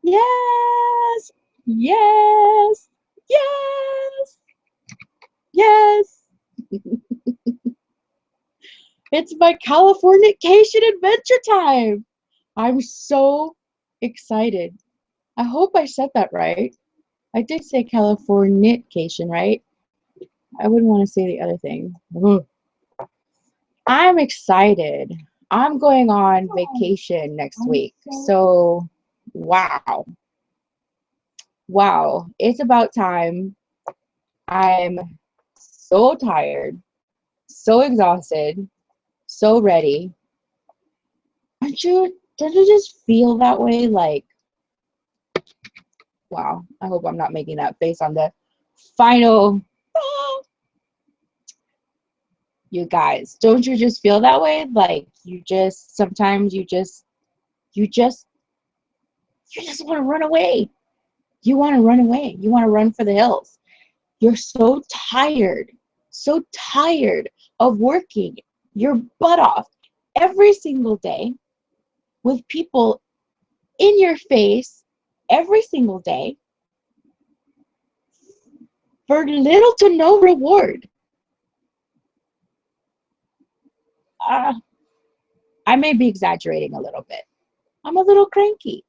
Yes, yes, yes, yes. It's my CaliforKNITcation adventure time. I'm so excited. I hope I said that right. I did say CaliforKNITcation, right? I wouldn't want to say the other thing. Ugh. I'm excited. I'm going on vacation next week. So, wow. Wow. It's about time. I'm so tired, so exhausted, so ready. Don't you just feel that way? Like, wow. I hope I'm not making that face on the final. You guys, don't you just feel that way? Like, sometimes you just want to run away. You want to run away. You want to run for the hills. You're so tired of working your butt off every single day with people in your face every single day for little to no reward. I may be exaggerating a little bit. I'm a little cranky.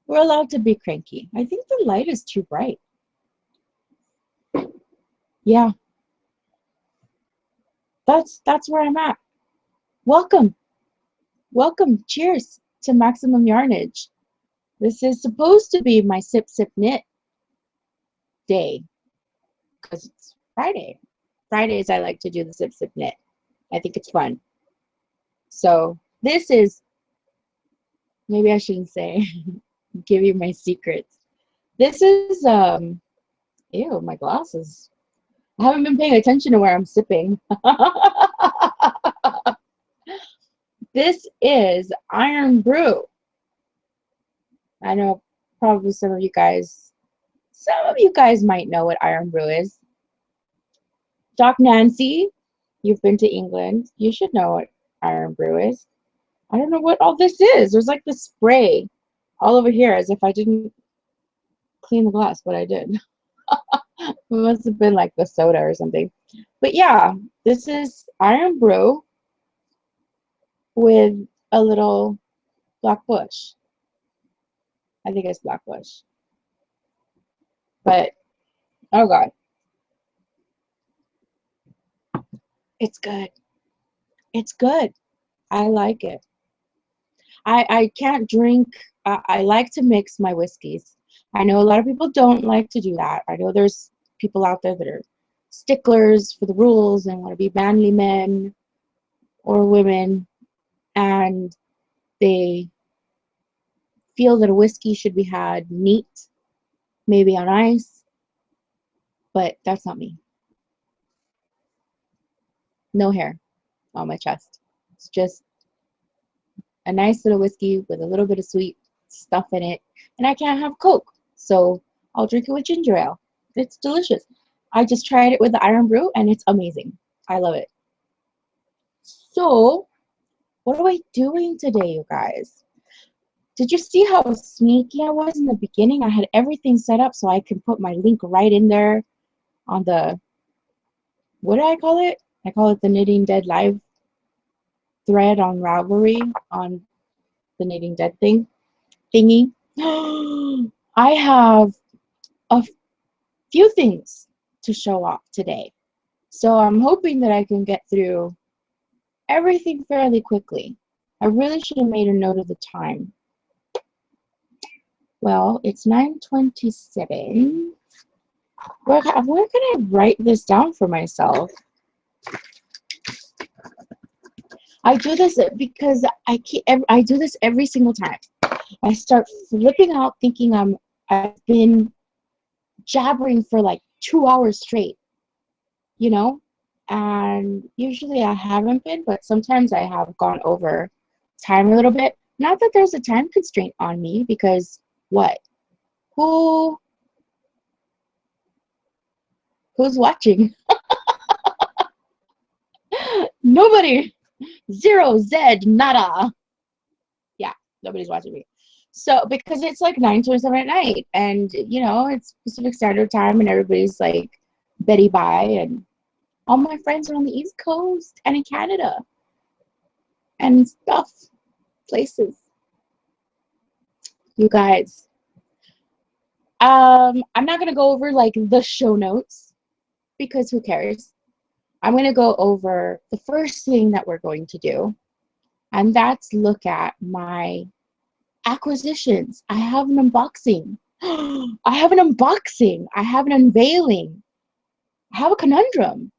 We're allowed to be cranky. I think the light is too bright. Yeah. That's where I'm at. Welcome. Welcome. Cheers to Maximum Yarnage. This is supposed to be my sip knit day because it's Friday. Fridays I like to do the sip knit. I think it's fun. So this is, maybe I shouldn't say, give you my secrets. This is, ew, my glasses. I haven't been paying attention to where I'm sipping. This is Iron Brew. I know probably some of you guys might know what Iron Brew is. Doc Nancy, you've been to England. You should know what Iron Brew is. I don't know what all this is. There's like this spray all over here as if I didn't clean the glass, but I did. It must have been like the soda or something. But yeah, this is Iron Brew with a little black bush. I think it's black bush. But, oh God. It's good. It's good. I like it. I can't drink. I like to mix my whiskeys. I know a lot of people don't like to do that. I know there's people out there that are sticklers for the rules and want to be manly men or women, and they feel that a whiskey should be had neat, maybe on ice, but that's not me. No hair on my chest. It's just a nice little whiskey with a little bit of sweet stuff in it, and I can't have Coke, so I'll drink it with ginger ale. It's delicious. I just tried it with the Iron Brew, and it's amazing. I love it. So, what am I doing today, you guys? Did you see how sneaky I was in the beginning? I had everything set up so I can put my link right in there on the, what do I call it? I call it the Knitting Dead Live thread on Ravelry, on the Knitting Dead thingy. I have a few things to show off today. So I'm hoping that I can get through everything fairly quickly. I really should have made a note of the time. Well, it's 9:27. Where can I write this down for myself? I do this because I do this every single time. I start flipping out thinking I've been jabbering for like 2 hours straight, you know? And usually I haven't been, but sometimes I have gone over time a little bit. Not that there's a time constraint on me, because what? Who's watching? Nobody. Zero, Z, nada. Yeah, nobody's watching me. So, because it's like 9:27 at night, and you know, it's Pacific Standard Time, and everybody's like Betty Bye, and all my friends are on the East Coast and in Canada and stuff, places. You guys, I'm not gonna go over like the show notes because who cares? I'm gonna go over the first thing that we're going to do, and that's look at my acquisitions. I have an unboxing. I have an unboxing. I have an unveiling. I have a conundrum.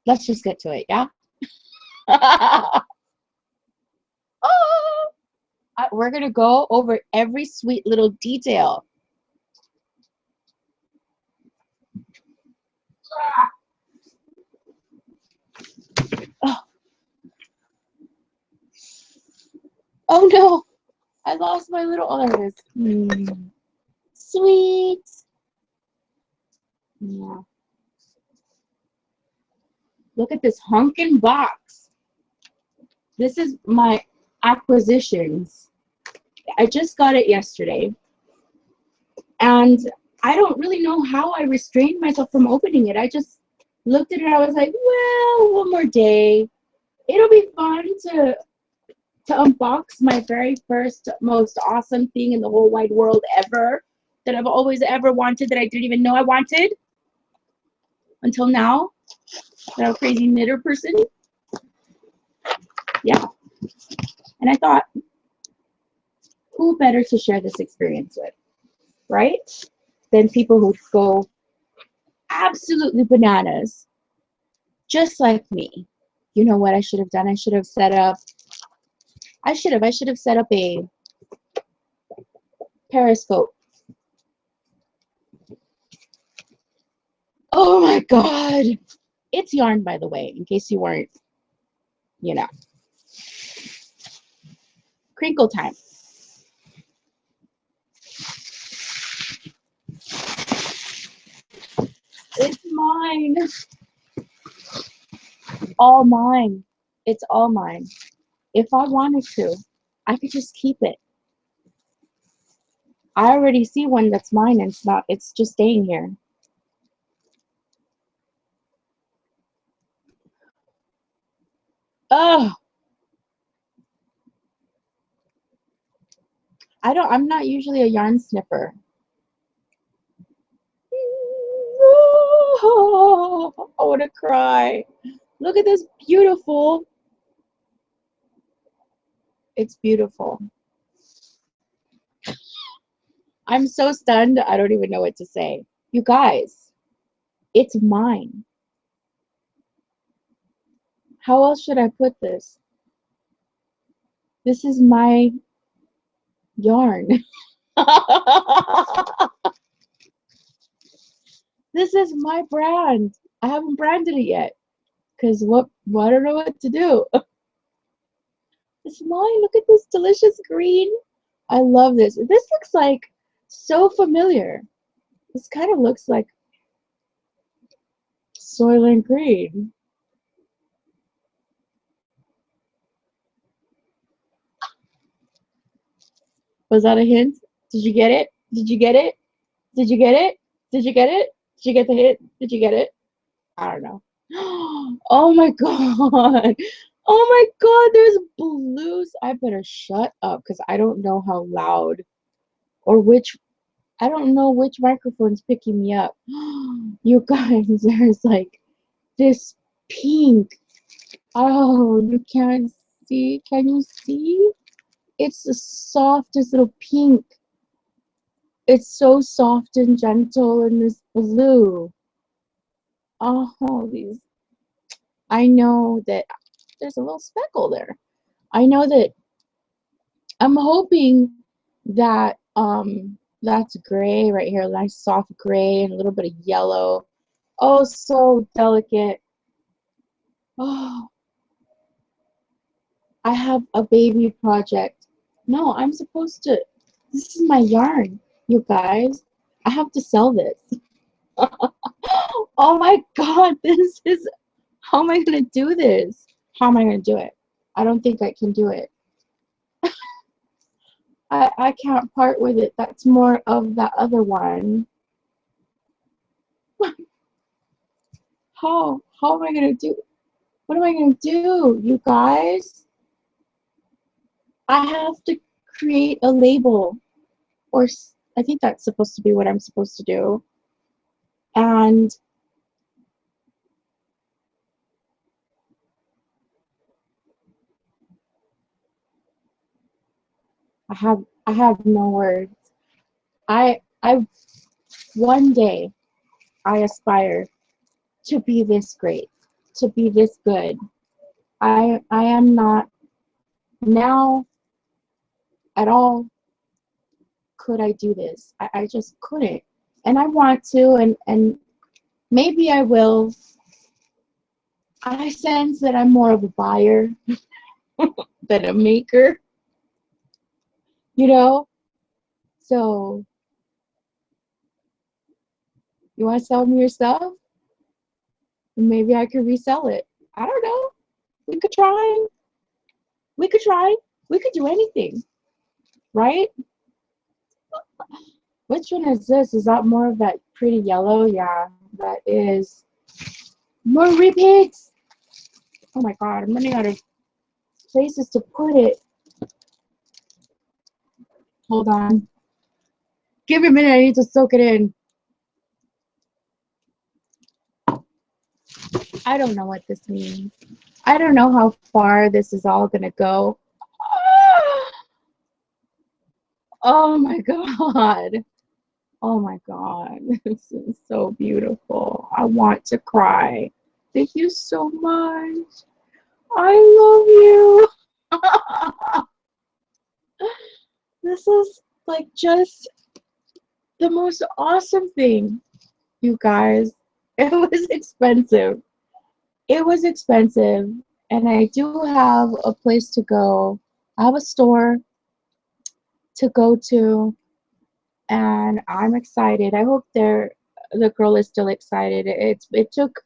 Let's just get to it, yeah? Oh, we're going to go over every sweet little detail. Oh, oh no, I lost my little, oh, there it is. Sweet. Yeah. Look at this honkin' box. This is my acquisitions. I just got it yesterday. And I don't really know how I restrained myself from opening it. I just looked at it. I was like, well, one more day. It'll be fun to unbox my very first, most awesome thing in the whole wide world ever that I've always ever wanted that I didn't even know I wanted until now. That I'm a crazy knitter person. Yeah. And I thought, who better to share this experience with, right? Than people who go absolutely bananas, just like me. You know what I should have done? I should have set up a Periscope. Oh my God. It's yarn, by the way, in case you weren't, you know. Crinkle time. It's mine. All mine. It's all mine. If I wanted to, I could just keep it. I already see one that's mine and it's just staying here. Oh, I'm not usually a yarn sniffer. Oh, I want to cry. Look at this beautiful. It's beautiful. I'm so stunned. I don't even know what to say. You guys, it's mine. How else should I put this? This is my yarn. This is my brand. I haven't branded it yet because I don't know what to do. It's mine. Look at this delicious green. I love this. This looks like so familiar. This kind of looks like Soylent Green. Was that a hint? Did you get it? Did you get it? Did you get it? Did you get it? Did you get the hint? Did you get it? I don't know. Oh my God. Oh my God, there's blues. I better shut up because I don't know how loud or I don't know which microphone's picking me up. You guys, there's like this pink. Oh, you can't see. Can you see? It's the softest little pink. It's so soft and gentle in this blue. Oh, these. I know that there's a little speckle there. I know that I'm hoping that that's gray right here, nice soft gray and a little bit of yellow. Oh, so delicate. Oh, I have a baby project. No, I'm supposed to. This is my yarn, you guys. I have to sell this. Oh my God, this is. How am I going to do this? How am I going to do it? I don't think I can do it. I can't part with it. That's more of that other one. How am I gonna do? What am I gonna do, you guys? I have to create a label, or I think that's supposed to be what I'm supposed to do. And I have no words. I one day I aspire to be this great, to be this good. I am not now at all. Could I do this? I just couldn't. And I want to, and maybe I will. I sense that I'm more of a buyer than a maker, you know? So, you want to sell me your stuff? Maybe I could resell it. I don't know. We could try. We could try. We could do anything, right? Which one is this? Is that more of that pretty yellow? Yeah, that is. More repeats! Oh my god, I'm running out of places to put it. Hold on. Give me a minute, I need to soak it in. I don't know what this means. I don't know how far this is all gonna go. Oh my god. Oh my god. This is so beautiful. I want to cry. Thank you so much. I love you. This is like just the most awesome thing, you guys. It was expensive. It was expensive, and I do have a place to go. I have a store to go to, and I'm excited. I hope the girl is still excited. It took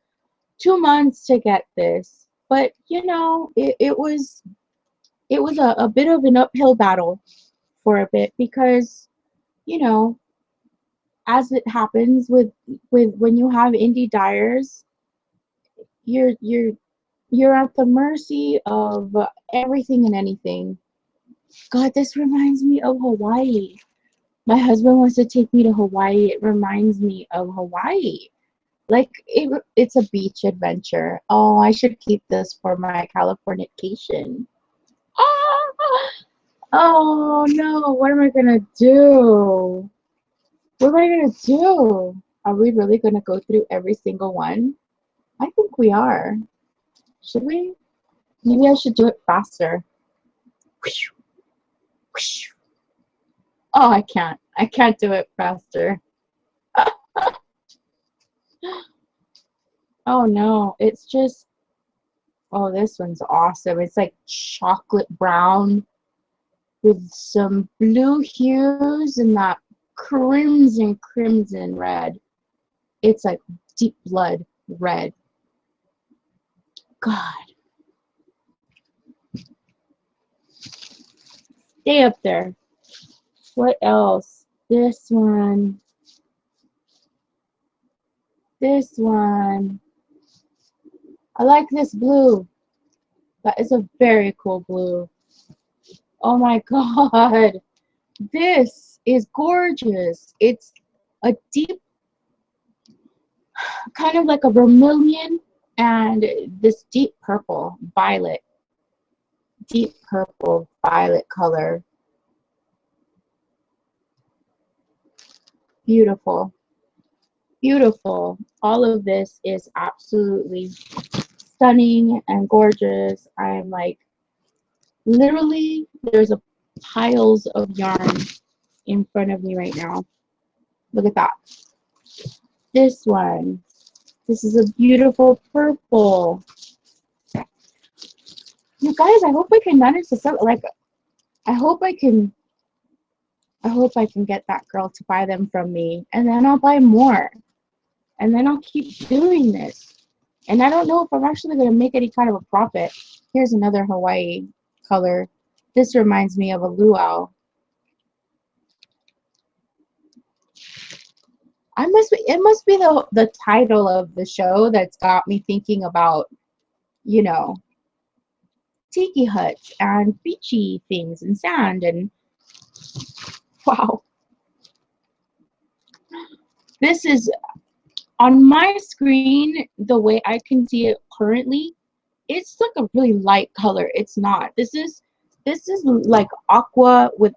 2 months to get this, but you know, it was a bit of an uphill battle for a bit because, you know, as it happens with when you have indie dyers, you're at the mercy of everything and anything. God, this reminds me of Hawaii. My husband wants to take me to Hawaii. It reminds me of Hawaii. Like it's a beach adventure. Oh, I should keep this for my CaliforKNITcation. Ah! Oh no, what am I gonna do? What am I gonna do? Are we really gonna go through every single one? I think we are. Should we? Maybe I should do it faster. Oh, I can't. I can't do it faster. Oh no, it's just, oh, this one's awesome. It's like chocolate brown with some blue hues and that crimson red. It's like deep blood red. God. Stay up there. What else? This one. This one. I like this blue. That is a very cool blue. Oh my god. This is gorgeous. It's a deep, kind of like a vermilion, and this deep purple, violet. Deep purple, violet color. Beautiful. Beautiful. All of this is absolutely stunning and gorgeous. I am like, literally, there's a piles of yarn in front of me right now. Look at that. This one. This is a beautiful purple. You guys, I hope I can manage to sell it. Like, I hope I can get that girl to buy them from me, and then I'll buy more. And then I'll keep doing this. And I don't know if I'm actually going to make any kind of a profit. Here's another Hawaii color. This reminds me of a luau. It must be the title of the show that's got me thinking about, you know, tiki huts and beachy things and sand and wow. This is on my screen, the way I can see it currently, it's like a really light color. It's not. This is like aqua with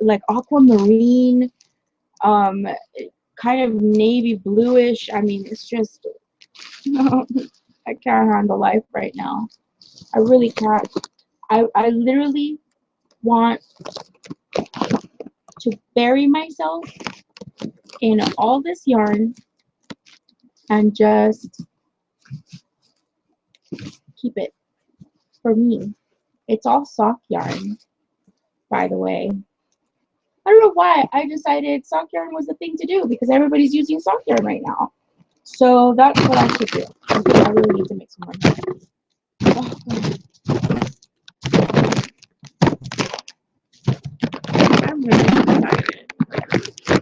like aquamarine, kind of navy bluish. I mean, it's just I can't handle life right now. I really can't. I literally want to bury myself in all this yarn and just keep it for me. It's all sock yarn, by the way. I don't know why I decided sock yarn was the thing to do because everybody's using sock yarn right now. So that's what I should do. I really need to make some more. Oh, I'm really excited. I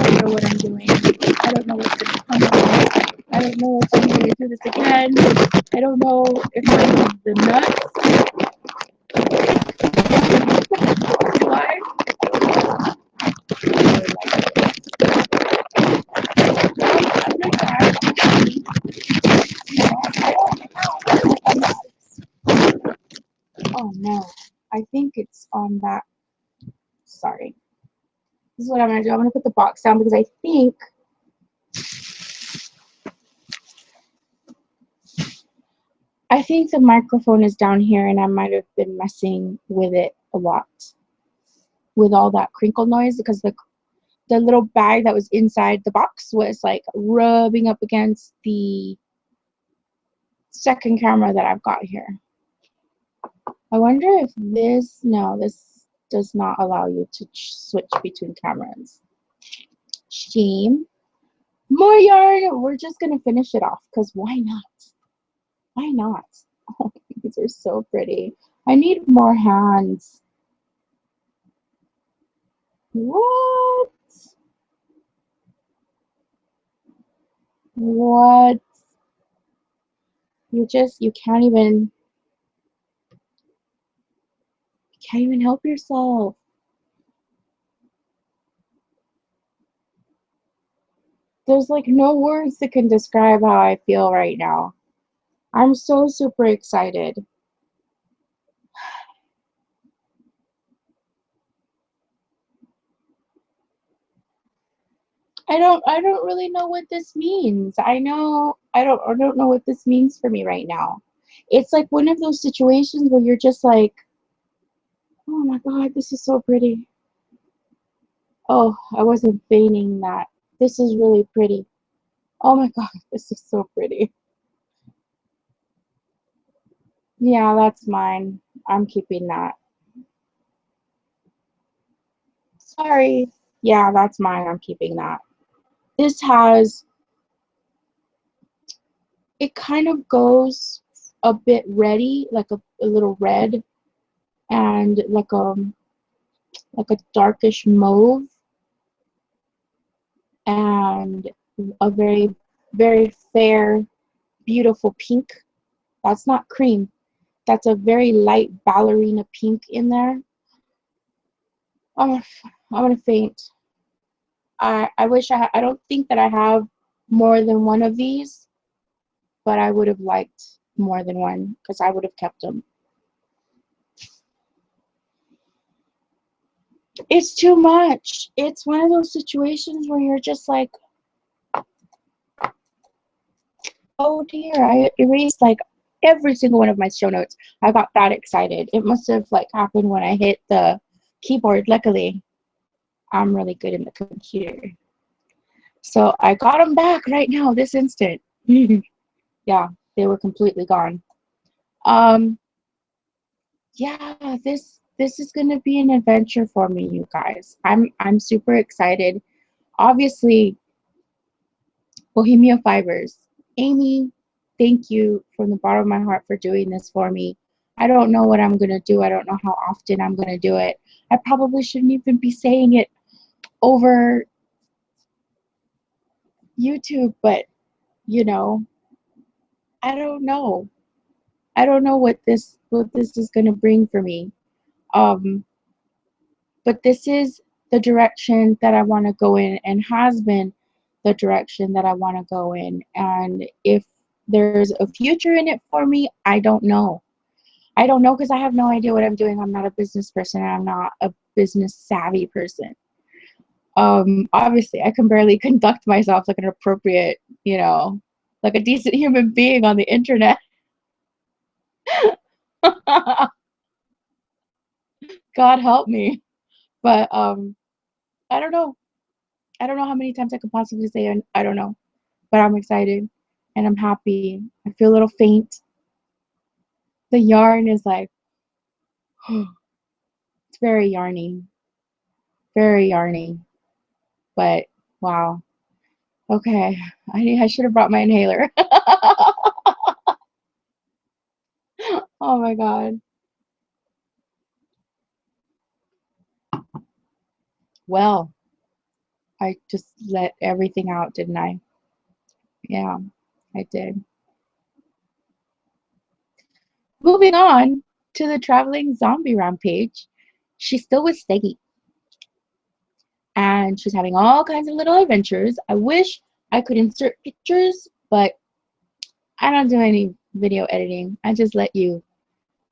don't know what I'm doing. I don't know what's going to come up. I don't know if I'm going to do this again. I don't know if I'm going to use the nuts. Why? Oh no, I think it's on that. Sorry. This is what I'm going to do. I'm going to put the box down because I think the microphone is down here and I might have been messing with it a lot with all that crinkle noise because the little bag that was inside the box was like rubbing up against the second camera that I've got here. I wonder if this, no, this does not allow you to switch between cameras. Shame. More yarn. We're just going to finish it off because why not? Why not? Oh, these are so pretty. I need more hands. What? What? You can't even help yourself. There's like no words that can describe how I feel right now. I'm so super excited. I don't really know what this means. I don't know what this means for me right now. It's like one of those situations where you're just like, oh my god, this is so pretty. Oh, I wasn't feigning that. This is really pretty. Oh my god, this is so pretty. Yeah, that's mine. I'm keeping that. Sorry. Yeah, that's mine. I'm keeping that. This has, it kind of goes a bit reddy, like a little red, and like a darkish mauve, and a very, very fair, beautiful pink. That's not cream. That's a very light ballerina pink in there. Oh, I'm gonna faint. I wish I don't think that I have more than one of these, but I would have liked more than one because I would have kept them. It's too much. It's one of those situations where you're just like, oh dear, I erased like every single one of my show notes. I got that excited. It must have like happened when I hit the keyboard. Luckily, I'm really good in the computer. So I got them back right now, this instant. Yeah, they were completely gone. Yeah, this is gonna be an adventure for me, you guys. I'm super excited. Obviously, Bohemia Fibers, Amy, thank you from the bottom of my heart for doing this for me. I don't know what I'm going to do. I don't know how often I'm going to do it. I probably shouldn't even be saying it over YouTube, but you know, I don't know. I don't know what this is going to bring for me. But this is the direction that I want to go in, and has been the direction that I want to go in. And if there's a future in it for me, I don't know. I don't know because I have no idea what I'm doing. I'm not a business person, and I'm not a business savvy person. Obviously, I can barely conduct myself like an appropriate, like a decent human being on the internet. God help me. But I don't know. I don't know how many times I could possibly say I don't know. But I'm excited and I'm happy. I feel a little faint. The yarn is like, it's very yarny. Very yarny. But wow. Okay. I should have brought my inhaler. Oh my God. Well, I just let everything out, didn't I? Yeah, I did. Moving on to the traveling zombie rampage. She's still with Steggy. And she's having all kinds of little adventures. I wish I could insert pictures, but I don't do any video editing. I just let you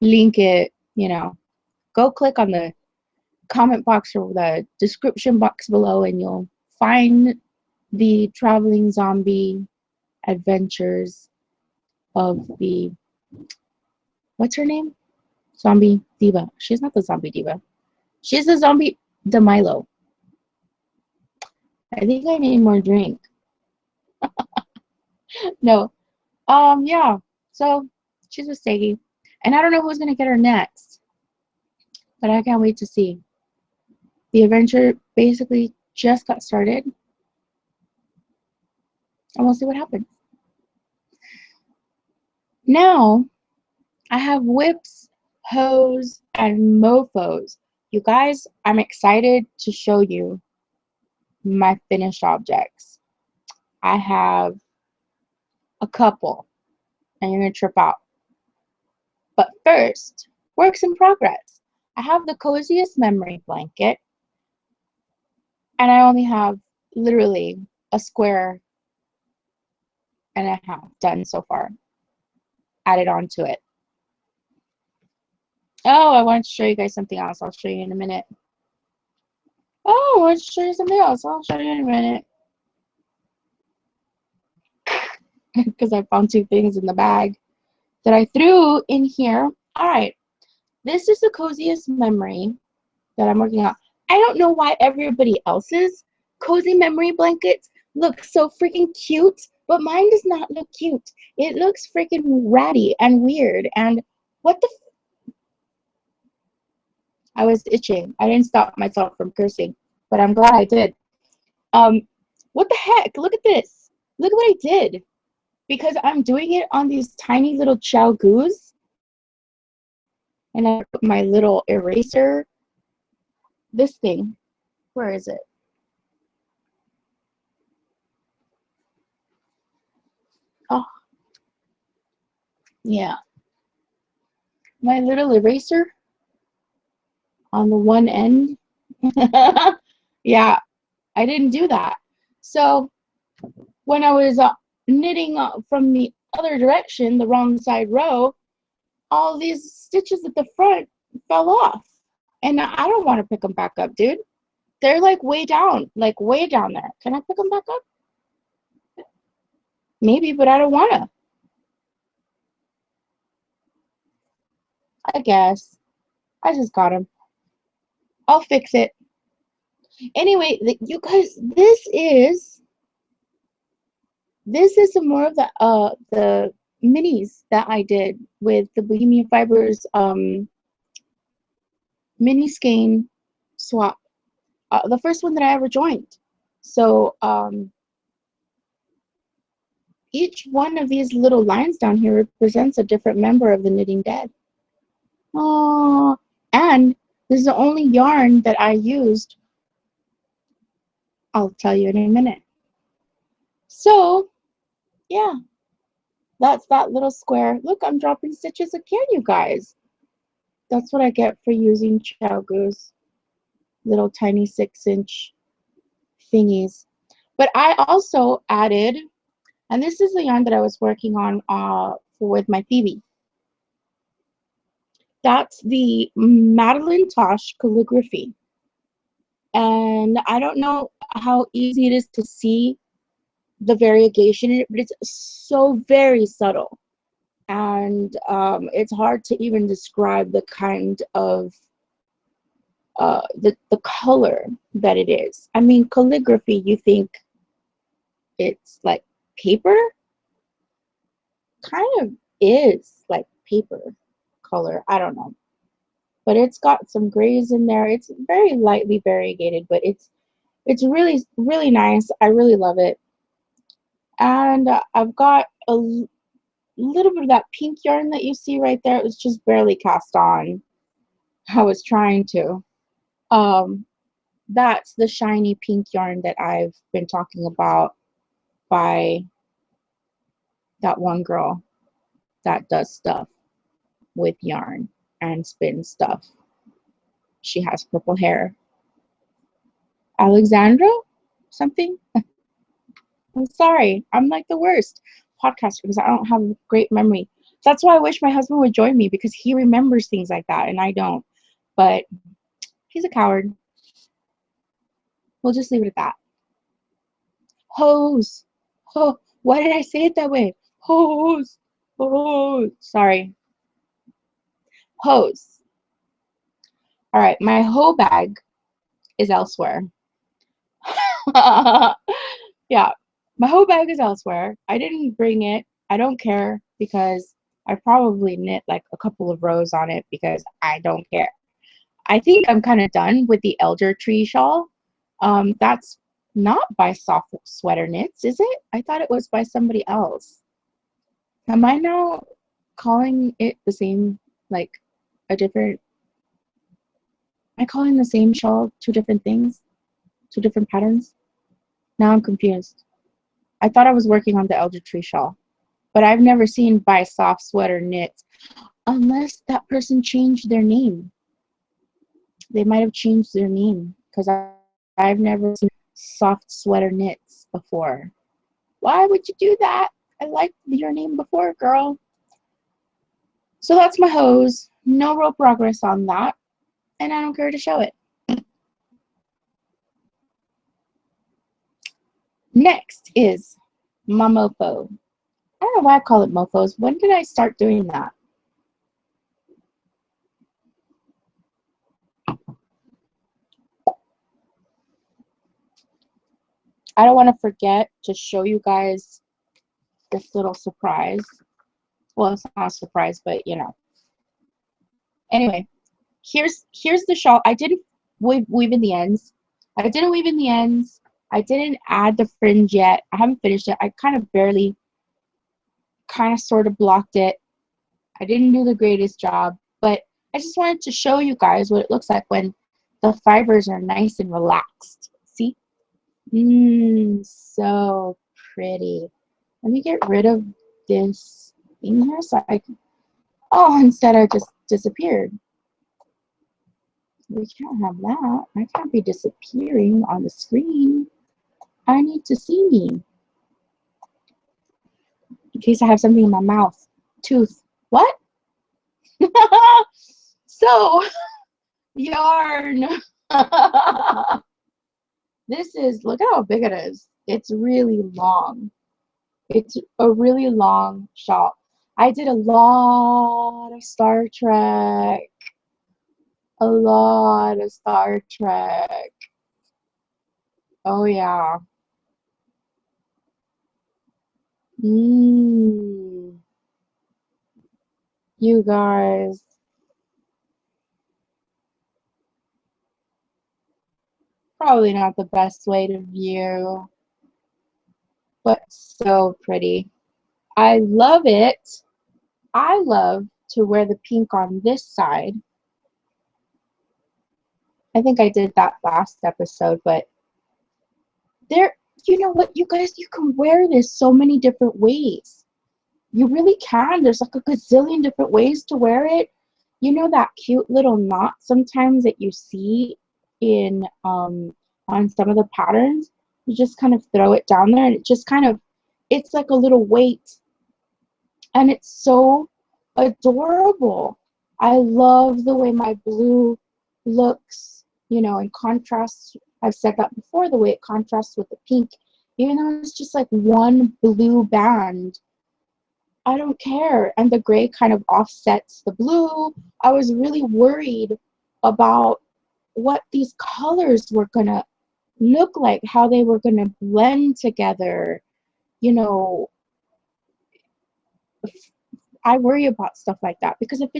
link it, Go click on the comment box or the description box below and you'll find the traveling zombie adventures of the, what's her name? Zombie diva. She's not the zombie diva. She's the zombie DeMilo. I think I need more drink. No. Yeah. So she's with Steggy. And I don't know who's gonna get her next. But I can't wait to see. The adventure basically just got started. And we'll see what happens. Now, I have whips, hoes, and mofos. You guys, I'm excited to show you my finished objects. I have a couple, and you're going to trip out. But first, works in progress. I have the Coziest memory blanket, and I only have literally a square and a half done so far. Added onto it. Oh, I wanted to show you guys something else. I'll show you in a minute. Oh, I wanted to show you something else. I'll show you in a minute. Because I found two things in the bag that I threw in here. All right. This is the Coziest memory that I'm working on. I don't know why everybody else's cozy memory blankets look so freaking cute, but mine does not look cute. It looks freaking ratty and weird. And what the I was itching. I didn't stop myself from cursing, but I'm glad I did. What the heck? Look at this. Look at what I did. Because I'm doing it on these tiny little chow goos. And I put my little eraser. This thing. Where is it? Oh. Yeah. My little eraser on the one end. Yeah. I didn't do that. So when I was knitting from the other direction, the wrong side row, all these stitches at the front fell off. And I don't want to pick them back up, dude. They're like way down there. Can I pick them back up? Maybe, but I don't want to. I guess. I just got them. I'll fix it. Anyway, you guys, this is some more of the minis that I did with the Bohemian Fibers mini skein swap. The first one that I ever joined. So each one of these little lines down here represents a different member of the Knitting Dead. Oh, and this is the only yarn that I used. I'll tell you in a minute. So, yeah, that's that little square. Look, I'm dropping stitches again, you guys. That's what I get for using ChiaoGu's little tiny 6-inch thingies. But I also added, and this is the yarn that I was working on with my Phoebe. That's the Madeline Tosh calligraphy. And I don't know how easy it is to see the variegation in it, but it's so very subtle. And it's hard to even describe the kind of the color that it is. I mean, calligraphy, you think it's like paper? Kind of is like paper color. I don't know. But it's got some grays in there. It's very lightly variegated, but it's really, really nice. I really love it. And I've got a little bit of that pink yarn that you see right there. It was just barely cast on. I was trying to. That's the shiny pink yarn that I've been talking about by that one girl that does stuff with yarn and spins stuff. She has purple hair. Alexandra? Something? I'm sorry. I'm like the worst podcaster because I don't have a great memory. That's why I wish my husband would join me, because he remembers things like that and I don't. But he's a coward. We'll just leave it at that. Hose. Oh, why did I say it that way? Hose. Oh, sorry. Hose. All right, my hoe bag is elsewhere. Yeah, my hoe bag is elsewhere. I didn't bring it. I don't care, because I probably knit like a couple of rows on it because I don't care. I think I'm kind of done with the elder tree shawl. That's not by Softsweater Knits, is it? I thought it was by somebody else. Am I now calling it the same, like a different? Am I calling the same shawl two different things, two different patterns? Now I'm confused. I thought I was working on the elder tree shawl, but I've never seen by Softsweater Knits, unless that person changed their name. They might have changed their name, because I've never seen Softsweater Knits before. Why would you do that? I liked your name before, girl. So that's my hose. No real progress on that, and I don't care to show it. Next is my mofo. I don't know why I call it mofos. When did I start doing that? I don't want to forget to show you guys this little surprise. Well, it's not a surprise, but you know. Anyway, here's the shawl. I didn't weave in the ends. I didn't weave in the ends. I didn't add the fringe yet. I haven't finished it. I kind of barely, kind of sort of blocked it. I didn't do the greatest job, but I just wanted to show you guys what it looks like when the fibers are nice and relaxed. See? So pretty. Let me get rid of this thing here so I can, oh, instead I just disappeared. We can't have that. I can't be disappearing on the screen. I need to see me. In case I have something in my mouth. Tooth. What? So, yarn. This is, look at how big it is. It's really long. It's a really long shawl. I did a lot of Star Trek. A lot of Star Trek. Oh, yeah. You guys. Probably not the best way to view, but so pretty. I love it. I love to wear the pink on this side. I think I did that last episode, but there, you know what, you guys, you can wear this so many different ways. You really can. There's like a gazillion different ways to wear it. You know that cute little knot sometimes that you see in on some of the patterns? You just kind of throw it down there and it just kind of, it's like a little weight. And it's so adorable. I love the way my blue looks, you know, in contrast. I've said that before, the way it contrasts with the pink. Even though it's just like one blue band, I don't care. And the gray kind of offsets the blue. I was really worried about what these colors were going to look like, how they were going to blend together. You know, I worry about stuff like that because if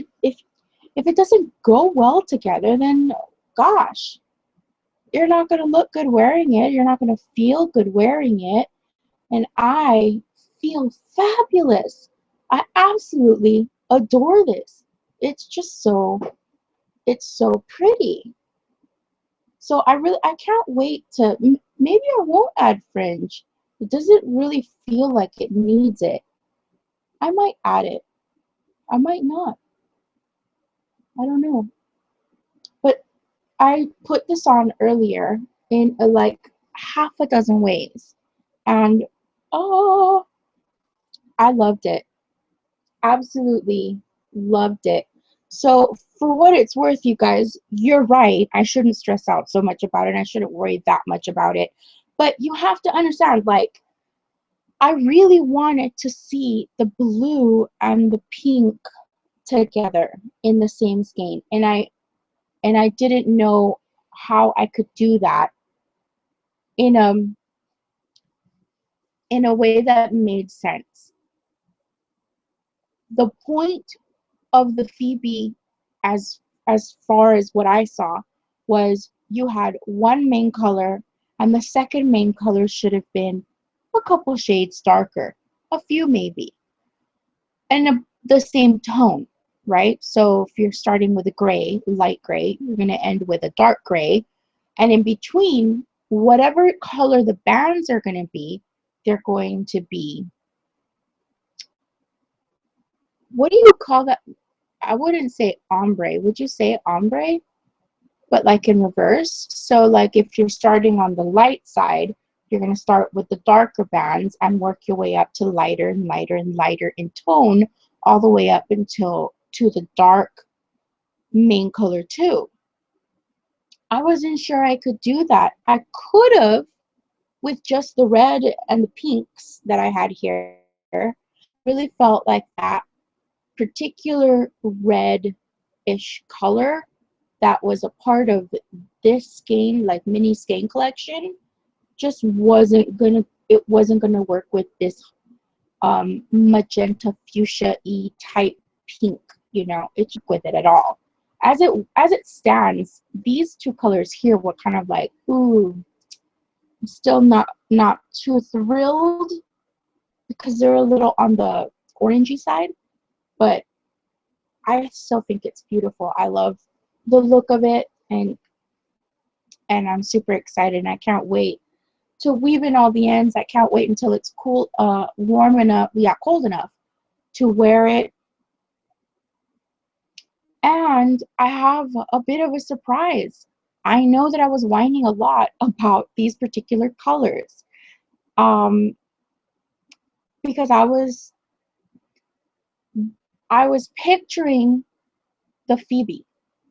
it doesn't go well together, then gosh, you're not going to look good wearing it. You're not going to feel good wearing it. And I feel fabulous. I absolutely adore this. It's just so, it's so pretty. So I can't wait to, maybe I won't add fringe. It doesn't really feel like it needs it. I might add it. I might not. I don't know. But I put this on earlier in like half a dozen ways. And oh, I loved it. Absolutely loved it. So for what it's worth, you guys, you're right. I shouldn't stress out so much about it. I shouldn't worry that much about it. But you have to understand, like, I really wanted to see the blue and the pink together in the same skein. And I didn't know how I could do that in a way that made sense. The point of the Phoebe, as far as what I saw, was you had one main color and the second main color should have been a couple shades darker, a few maybe, and the same tone, right? So if you're starting with a gray, light gray, you're going to end with a dark gray, and in between, whatever color the bands are going to be, they're going to be, what do you call that? I wouldn't say ombre. Would you say ombre? But like in reverse. So like if you're starting on the light side, you're going to start with the darker bands and work your way up to lighter and lighter and lighter in tone, all the way up until to the dark main color too. I wasn't sure I could do that. I could have with just the red and the pinks that I had here. I really felt like that particular red-ish color that was a part of this skein, like mini skein collection, just wasn't gonna, it wasn't gonna work with this magenta fuchsia-y type pink, you know, it's with it at all. As it stands, these two colors here were kind of like, ooh, I'm still not too thrilled because they're a little on the orangey side, but I still think it's beautiful. I love the look of it, and I'm super excited, and I can't wait to weave in all the ends. I can't wait until it's cool, warm enough, yeah, cold enough to wear it. And I have a bit of a surprise. I know that I was whining a lot about these particular colors, because I was picturing the Phoebe,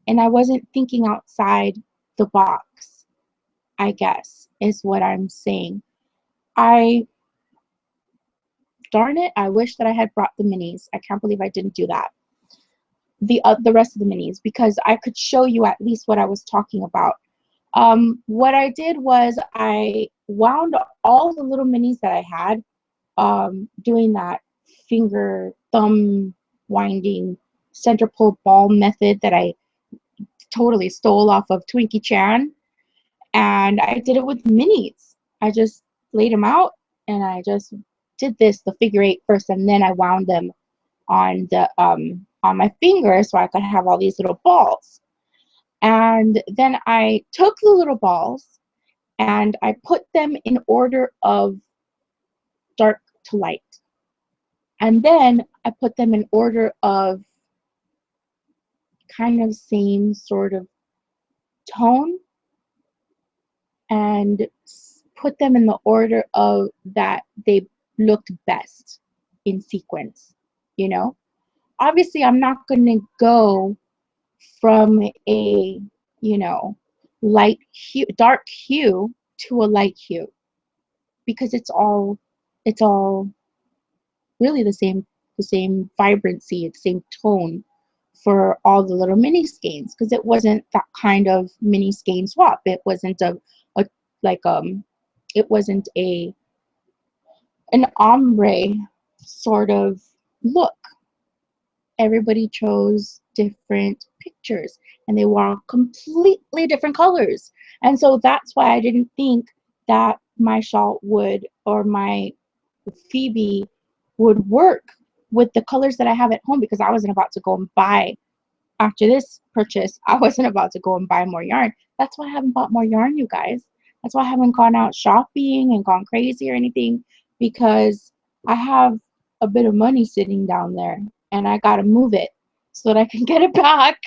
and I wasn't thinking outside the box, I guess, is what I'm saying. Darn it, I wish that I had brought the minis. I can't believe I didn't do that. The rest of the minis, because I could show you at least what I was talking about. What I did was I wound all the little minis that I had, doing that finger thumb winding center pull ball method that I totally stole off of Twinkie Chan, and I did it with minis. I just laid them out and I just did this, the figure 8 first, and then I wound them on the on my finger so I could have all these little balls. And then I took the little balls and I put them in order of dark to light. And then I put them in order of kind of same sort of tone, and put them in the order of that they looked best in sequence, you know? Obviously, I'm not going to go from a, you know, light hue, dark hue to a light hue, because it's all really the same vibrancy, the same tone for all the little mini skeins, because it wasn't that kind of mini skein swap. It wasn't a like it wasn't an ombre sort of look. Everybody chose different pictures and they were completely different colors. And so that's why I didn't think that my Shawl would, or my Phoebe would work with the colors that I have at home, because I wasn't about to go and buy, after this purchase, I wasn't about to go and buy more yarn. That's why I haven't bought more yarn, you guys. That's why I haven't gone out shopping and gone crazy or anything, because I have a bit of money sitting down there and I gotta move it so that I can get it back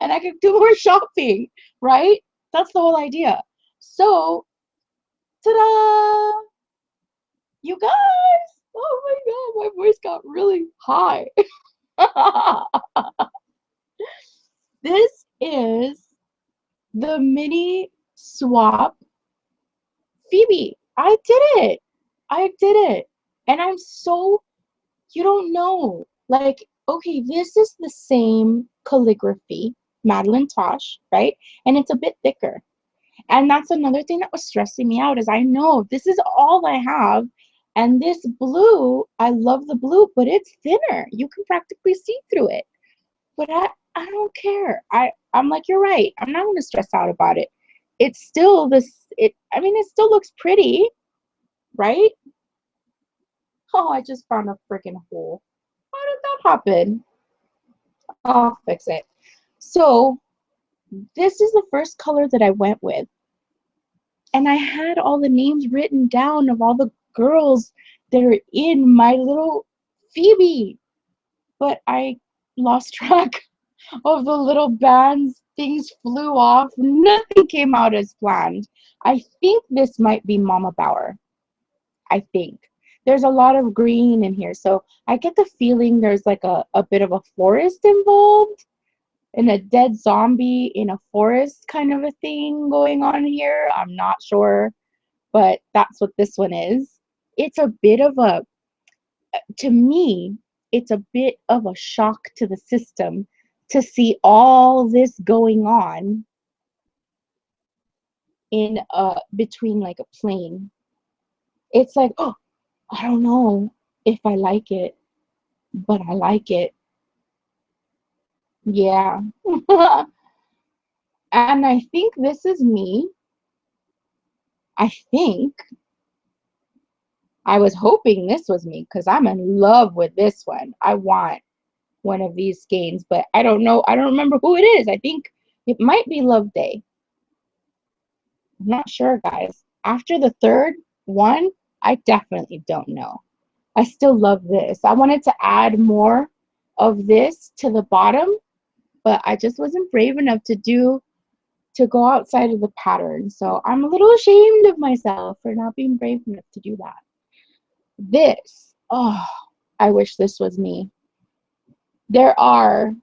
and I can do more shopping, right? That's the whole idea. So, ta-da! You guys! Oh my god, my voice got really high. This is the mini swap Phoebe. I did it. I did it. And I'm so, you don't know. Like, okay, this is the same calligraphy, Madeline Tosh, right? And it's a bit thicker. And that's another thing that was stressing me out, is I know this is all I have. And this blue, I love the blue, but it's thinner. You can practically see through it. But I don't care. I'm like, you're right. I'm not going to stress out about it. It's still I mean, it still looks pretty, right? Oh, I just found a freaking hole. How did that happen? I'll fix it. So this is the first color that I went with. And I had all the names written down of all the girls that are in my little Phoebe. But I lost track of the little bands. Things flew off. Nothing came out as planned. I think this might be Mama Bauer. I think. There's a lot of green in here. So I get the feeling there's like a bit of a forest involved, and a dead zombie in a forest kind of a thing going on here. I'm not sure, but that's what this one is. It's a bit of a, to me, it's a bit of a shock to the system to see all this going on in between like a plane. It's like, oh, I don't know if I like it, but I like it. Yeah. And I think this is me. I think I was hoping this was me, because I'm in love with this one. I want one of these skeins, but I don't know. I don't remember who it is. I think it might be Love Day. I'm not sure, guys. After the third one, I definitely don't know. I still love this. I wanted to add more of this to the bottom, but I just wasn't brave enough to go outside of the pattern. So I'm a little ashamed of myself for not being brave enough to do that. This, oh, I wish this was me. There are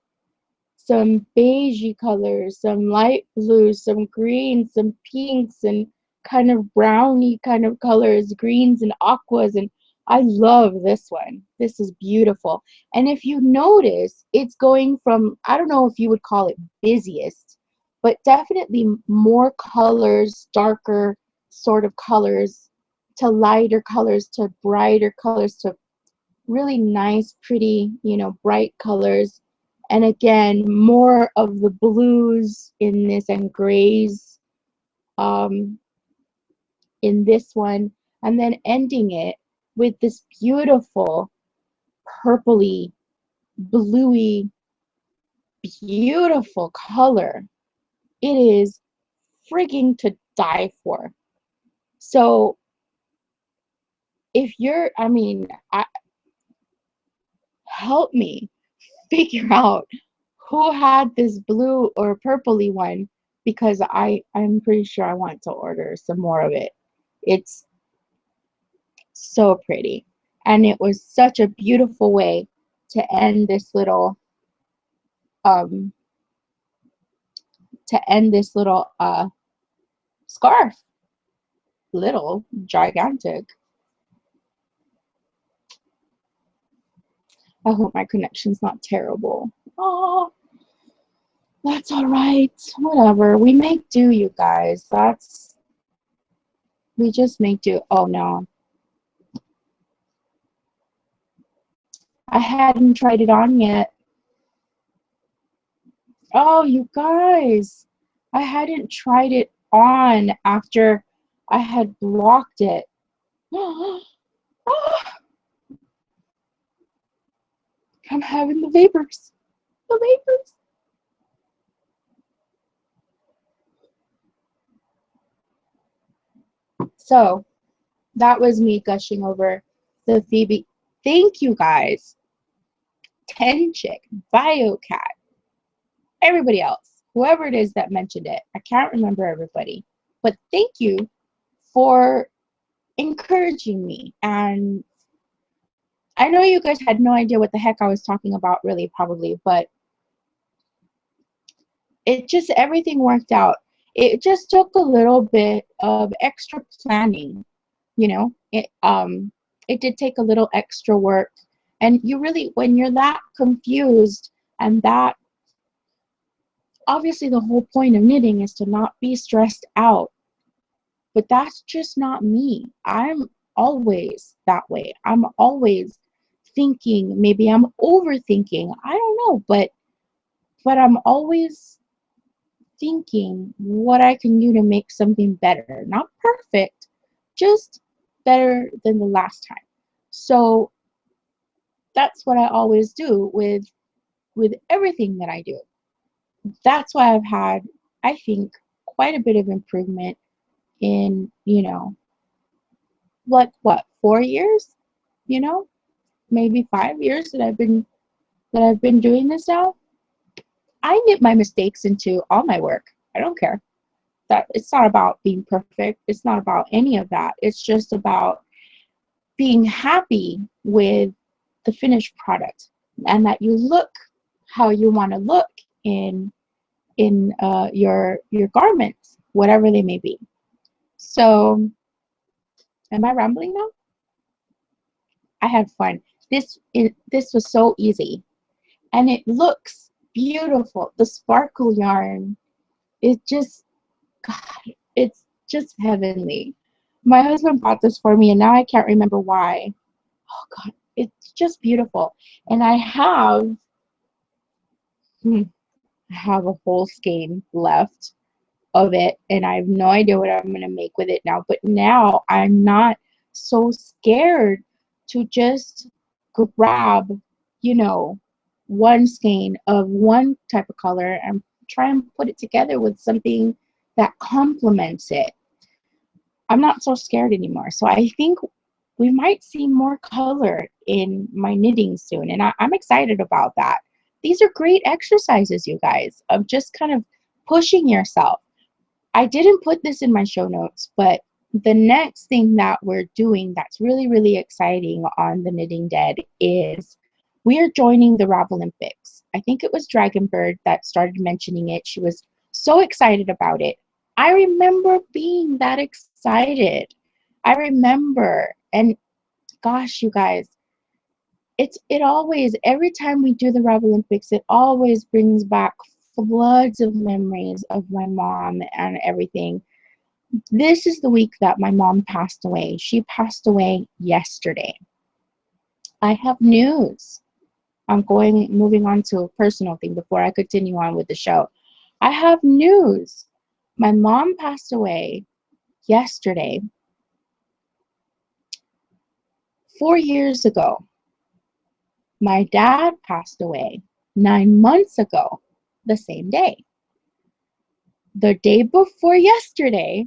some beigey colors, some light blues, some greens, some pinks, and kind of browny kind of colors, greens and aquas, and I love this one. This is beautiful. And if you notice, it's going from, I don't know if you would call it busiest, but definitely more colors, darker sort of colors, to lighter colors, to brighter colors, to really nice, pretty, you know, bright colors. And again, more of the blues in this and grays in this one. And then ending it with this beautiful purpley, bluey, beautiful color. It is frigging to die for. So if you're, help me figure out who had this blue or purpley one, because I'm pretty sure I want to order some more of it. It's so pretty, and it was such a beautiful way to end this little scarf. Little, gigantic. I hope my connection's not terrible. Oh, that's all right. Whatever. We make do, you guys. We just make do. Oh no. I hadn't tried it on yet. Oh, you guys. I hadn't tried it on after I had blocked it. I'm having the vapors. The vapors. So that was me gushing over the Phoebe. Thank you guys. 10 Chick, BioCat, everybody else, whoever it is that mentioned it. I can't remember everybody. But thank you for encouraging me. And I know you guys had no idea what the heck I was talking about, really, probably, but it just, everything worked out. It just took a little bit of extra planning, you know. It did take a little extra work, and you really, when you're that confused, and that, obviously the whole point of knitting is to not be stressed out, but that's just not me. I'm always that way. I'm always thinking, maybe I'm overthinking, I don't know, but I'm always thinking what I can do to make something better. Not perfect, just better than the last time. So that's what I always do with everything that I do. That's why I've had, I think, quite a bit of improvement in, like what, 4 years? Maybe 5 years that I've been doing this now. I knit my mistakes into all my work. I don't care. That it's not about being perfect. It's not about any of that. It's just about being happy with the finished product, and that you look how you want to look in your garments, whatever they may be. So, am I rambling now? I had fun. This was so easy, and it looks beautiful. The sparkle yarn, it just, God, it's just heavenly. My husband bought this for me, and now I can't remember why. Oh God, it's just beautiful. And I have a whole skein left of it, and I have no idea what I'm gonna make with it now. But now I'm not so scared to just grab, one skein of one type of color and try and put it together with something that complements it. I'm not so scared anymore. So I think we might see more color in my knitting soon, and I'm excited about that. These are great exercises, you guys, of just kind of pushing yourself. I didn't put this in my show notes, but the next thing that we're doing that's really, really exciting on the Knitting Dead is we are joining the Ravelympics. I think it was Dragonbird that started mentioning it. She was so excited about it. I remember being that excited. I remember, and gosh, you guys, it always, every time we do the Ravelympics, it always brings back floods of memories of my mom and everything. This is the week that my mom passed away. She passed away yesterday. I have news. Moving on to a personal thing before I continue on with the show. I have news. My mom passed away yesterday 4 years ago, my dad passed away. 9 months ago, the same day. The day before yesterday,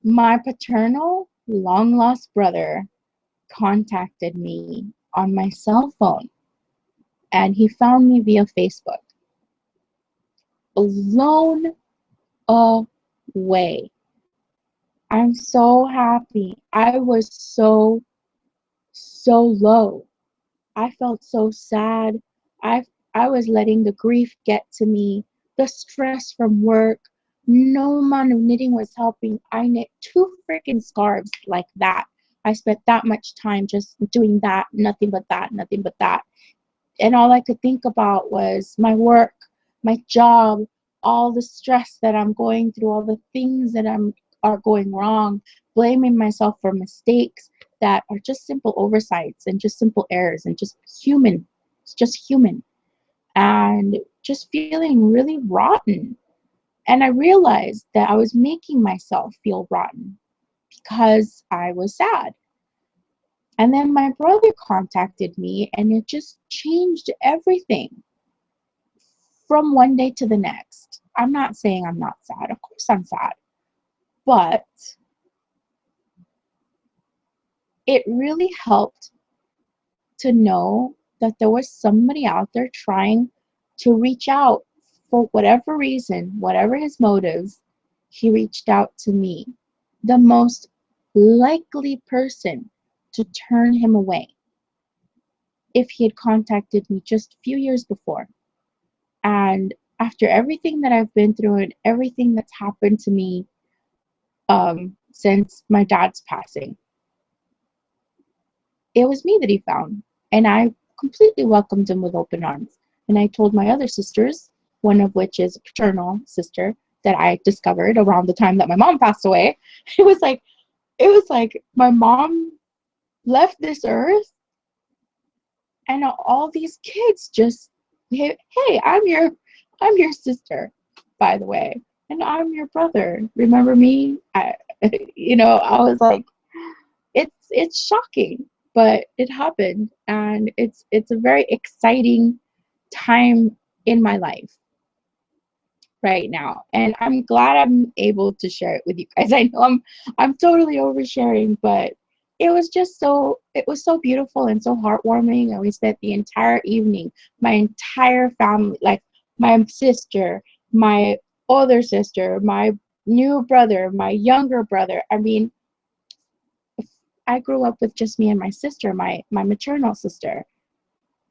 my paternal long-lost brother contacted me on my cell phone, and he found me via Facebook. Blown away. I'm so happy. I was so low. I felt so sad. I was letting the grief get to me, the stress from work. No amount of knitting was helping. I knit 2 freaking scarves like that. I spent that much time just doing that, nothing but that, nothing but that. And all I could think about was my work, my job, all the stress that I'm going through, all the things that are going wrong, blaming myself for mistakes that are just simple oversights and just simple errors and just human. It's just human. And just feeling really rotten. And I realized that I was making myself feel rotten because I was sad. And then my brother contacted me, and it just changed everything from one day to the next. I'm not saying I'm not sad. Of course I'm sad. But it really helped to know that there was somebody out there trying to reach out for whatever reason, whatever his motives. He reached out to me, the most likely person to turn him away if he had contacted me just a few years before. And after everything that I've been through and everything that's happened to me since my dad's passing, it was me that he found. And I completely welcomed him with open arms. And I told my other sisters, one of which is a paternal sister that I discovered around the time that my mom passed away. It was like my mom left this earth, and all these kids just, hey, I'm your sister, by the way, and I'm your brother. Remember me? I was like, it's shocking, but it happened, and it's a very exciting time in my life right now, and I'm glad I'm able to share it with you guys. I know I'm totally oversharing, but it was so beautiful and so heartwarming, and we spent the entire evening, my entire family, like my sister, my older sister, my new brother, my younger brother. I mean, I grew up with just me and my sister, my maternal sister,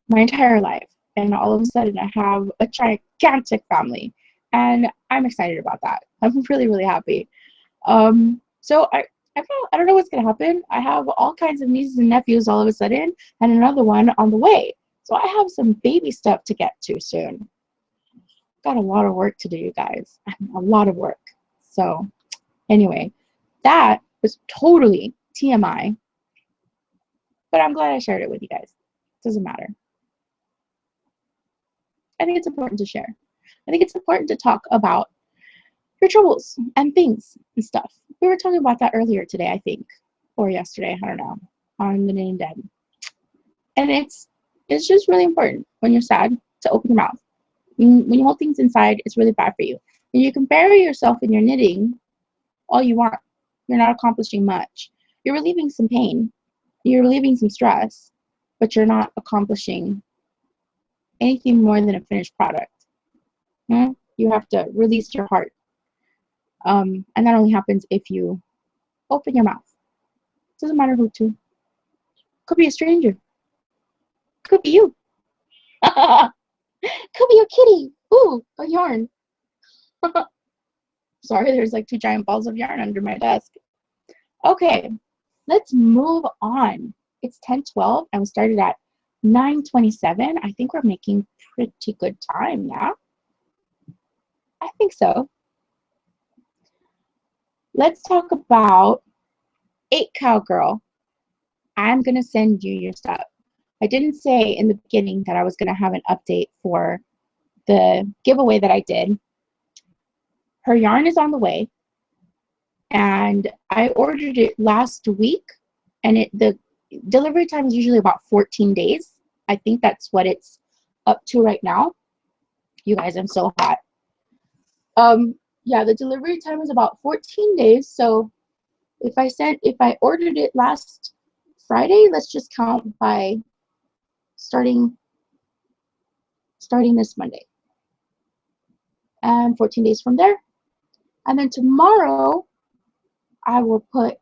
my entire life. And all of a sudden, I have a gigantic family. And I'm excited about that. I'm really, really happy. So I don't know what's going to happen. I have all kinds of nieces and nephews all of a sudden, and another one on the way. So I have some baby stuff to get to soon. Got a lot of work to do, you guys. A lot of work. So anyway, that was totally TMI, but I'm glad I shared it with you guys. Doesn't matter. I think it's important to share. I think it's important to talk about your troubles and things and stuff. We were talking about that earlier today, I think, or yesterday, I don't know, on the Knitting Den. And it's just really important when you're sad to open your mouth. When you hold things inside, it's really bad for you. And you can bury yourself in your knitting all you want. You're not accomplishing much. You're relieving some pain. You're relieving some stress, but you're not accomplishing anything more than a finished product. You have to release your heart. And that only happens if you open your mouth. Doesn't matter who to. Could be a stranger. Could be you. Could be your kitty. Ooh, a yarn. Sorry, there's like 2 giant balls of yarn under my desk. Okay, let's move on. It's 10:12 and we started at 9:27. I think we're making pretty good time, yeah? I think so. Let's talk about 8 Cowgirl. I'm going to send you your stuff. I didn't say in the beginning that I was going to have an update for the giveaway that I did. Her yarn is on the way, and I ordered it last week, and the delivery time is usually about 14 days. I think that's what it's up to right now. You guys, I'm so hot. Yeah, the delivery time is about 14 days. So if I ordered it last Friday, let's just count by starting this Monday. And 14 days from there. And then tomorrow, I will put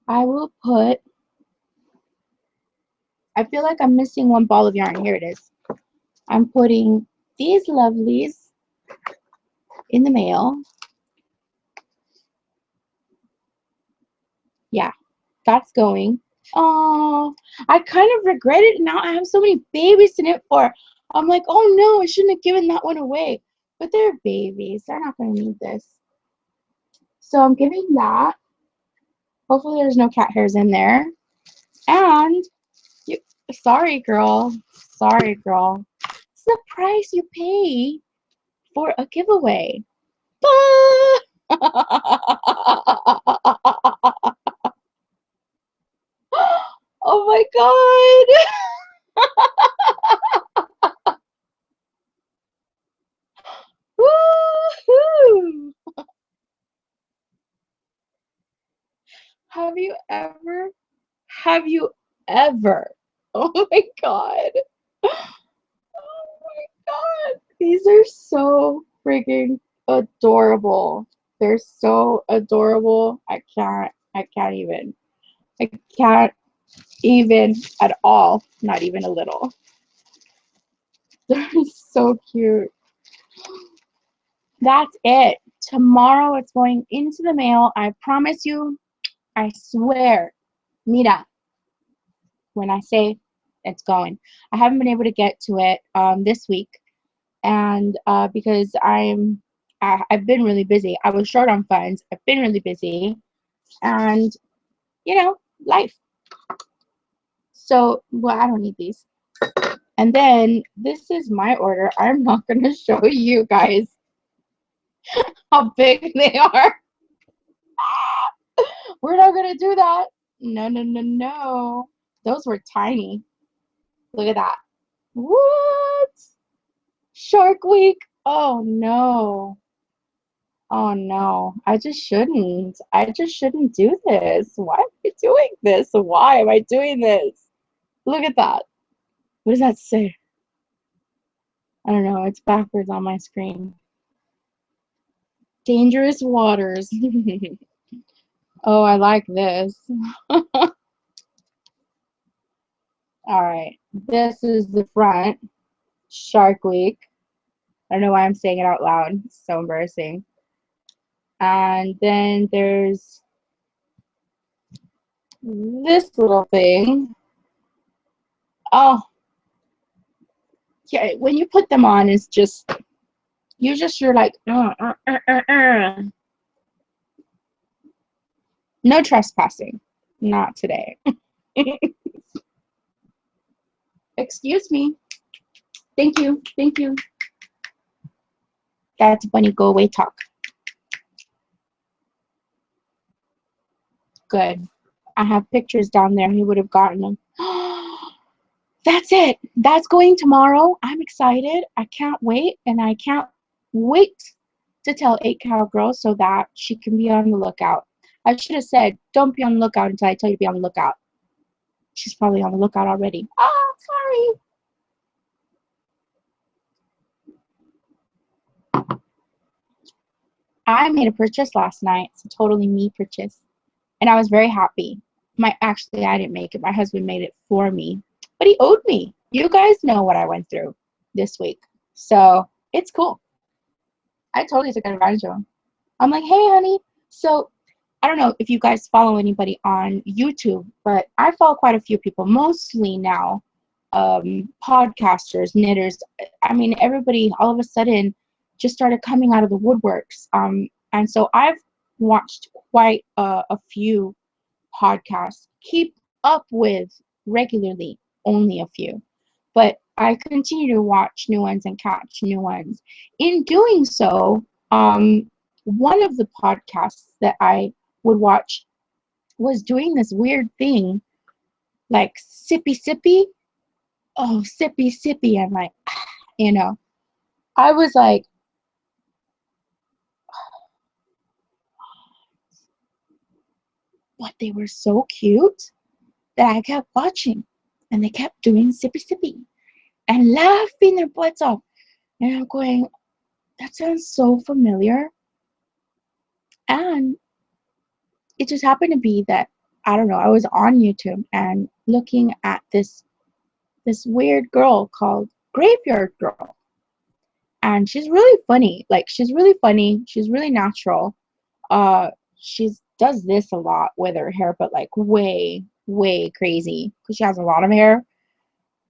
I feel like I'm missing one ball of yarn. Here it is. I'm putting these lovelies in the mail. Yeah, that's going. Oh, I kind of regret it. Now I have so many babies to knit for. I'm like, oh no, I shouldn't have given that one away. But they're babies. They're not going to need this. So I'm giving that. Hopefully there's no cat hairs in there. And, sorry girl. Sorry girl. It's the price you pay for a giveaway. Oh my god! Woohoo! Have you ever? Oh my god! Oh my god! These are so freaking adorable. They're so adorable. I can't even. I can't even at all. Not even a little. They're so cute. That's it. Tomorrow it's going into the mail. I promise you. I swear. Mira. When I say it's going. I haven't been able to get to it this week. And because I've been really busy. I was short on funds. I've been really busy. And, you know, life. So, well, I don't need these. And then this is my order. I'm not going to show you guys how big they are. We're not going to do that. No, no, no, no. Those were tiny. Look at that. What? Shark Week? Oh, no. Oh, no. I just shouldn't. I just shouldn't do this. Why am I doing this? Why am I doing this? Look at that. What does that say? I don't know. It's backwards on my screen. Dangerous waters. Oh, I like this. All right. This is the front. Shark Week. I don't know why I'm saying it out loud. It's so embarrassing. And then there's this little thing. Oh. Yeah, when you put them on, it's just, you're like, No trespassing. Not today. Excuse me. Thank you. Thank you. That's Bunny go away talk. Good. I have pictures down there. He would have gotten them. That's it. That's going tomorrow. I'm excited. I can't wait. And I can't wait to tell 8 Cowgirls so that she can be on the lookout. I should have said, don't be on the lookout until I tell you to be on the lookout. She's probably on the lookout already. Oh, sorry. I made a purchase last night. It's a totally me purchase. And I was very happy. Actually, I didn't make it. My husband made it for me. But he owed me. You guys know what I went through this week. So, it's cool. I totally took advantage of him. I'm like, hey, honey. So, I don't know if you guys follow anybody on YouTube, but I follow quite a few people, mostly now, podcasters, knitters. I mean, everybody all of a sudden just started coming out of the woodworks. And so I've watched quite a few podcasts. Keep up with regularly, only a few. But I continue to watch new ones and catch new ones. In doing so, one of the podcasts that I would watch was doing this weird thing, like sippy sippy. Oh, sippy sippy. I'm like, you know, I was like, but they were so cute that I kept watching, and they kept doing sippy sippy and laughing their butts off. And I'm going, that sounds so familiar. And it just happened to be that, I don't know, I was on YouTube and looking at this weird girl called Graveyard Girl. And she's really funny. Like, she's really funny. She's really natural. She's does this a lot with her hair, but like way, way crazy, because she has a lot of hair.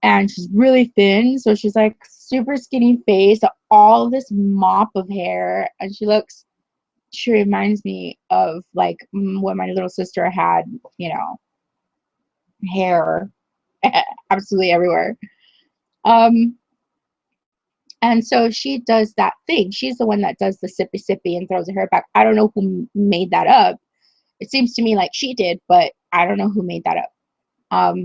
And she's really thin, so she's like super skinny face, all this mop of hair, and she reminds me of like when my little sister had, you know, hair absolutely everywhere. And so she does that thing. She's the one that does the sippy sippy and throws her hair back. I don't know who made that up. It seems to me like she did, but I don't know who made that up.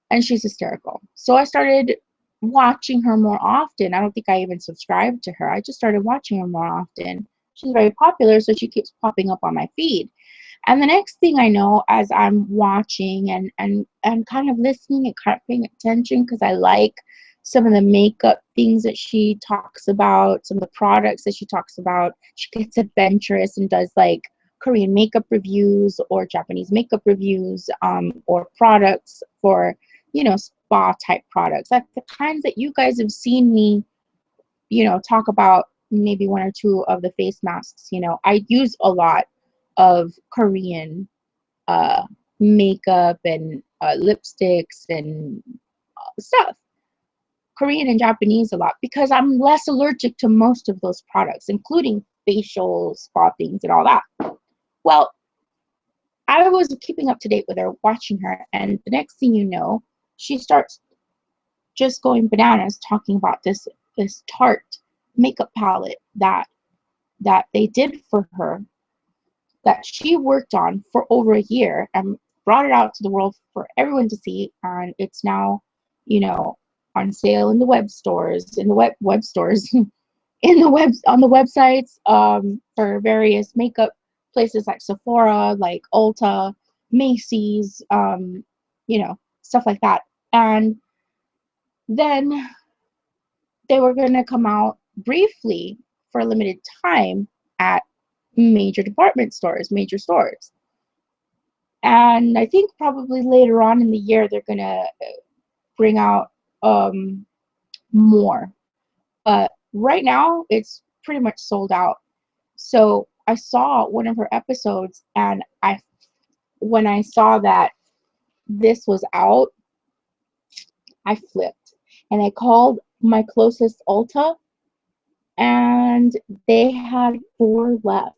And she's hysterical. So I started watching her more often. I don't think I even subscribed to her. I just started watching her more often. She's very popular, so she keeps popping up on my feed. And the next thing I know, as I'm watching and kind of listening and kind of paying attention, because I like some of the makeup things that she talks about, some of the products that she talks about. She gets adventurous and does like Korean makeup reviews or Japanese makeup reviews, or products for, you know, spa type products, like the kinds that you guys have seen me, you know, talk about. Maybe one or two of the face masks. You know, I use a lot of Korean makeup and lipsticks and stuff. Korean and Japanese a lot, because I'm less allergic to most of those products, including facial spa things and all that. Well, I was keeping up to date with her, watching her, and the next thing you know, she starts just going bananas talking about this Tarte makeup palette that they did for her, that she worked on for over a year and brought it out to the world for everyone to see. And it's now, you know, on sale in the web stores, in the web stores, in the web, on the websites, for various makeup places like Sephora, like Ulta, Macy's, you know, stuff like that. And then they were going to come out briefly for a limited time at major department stores, major stores. And I think probably later on in the year, they're going to bring out more. But right now, it's pretty much sold out. So I saw one of her episodes, and when I saw that this was out, I flipped. And I called my closest Ulta, and they had 4 left,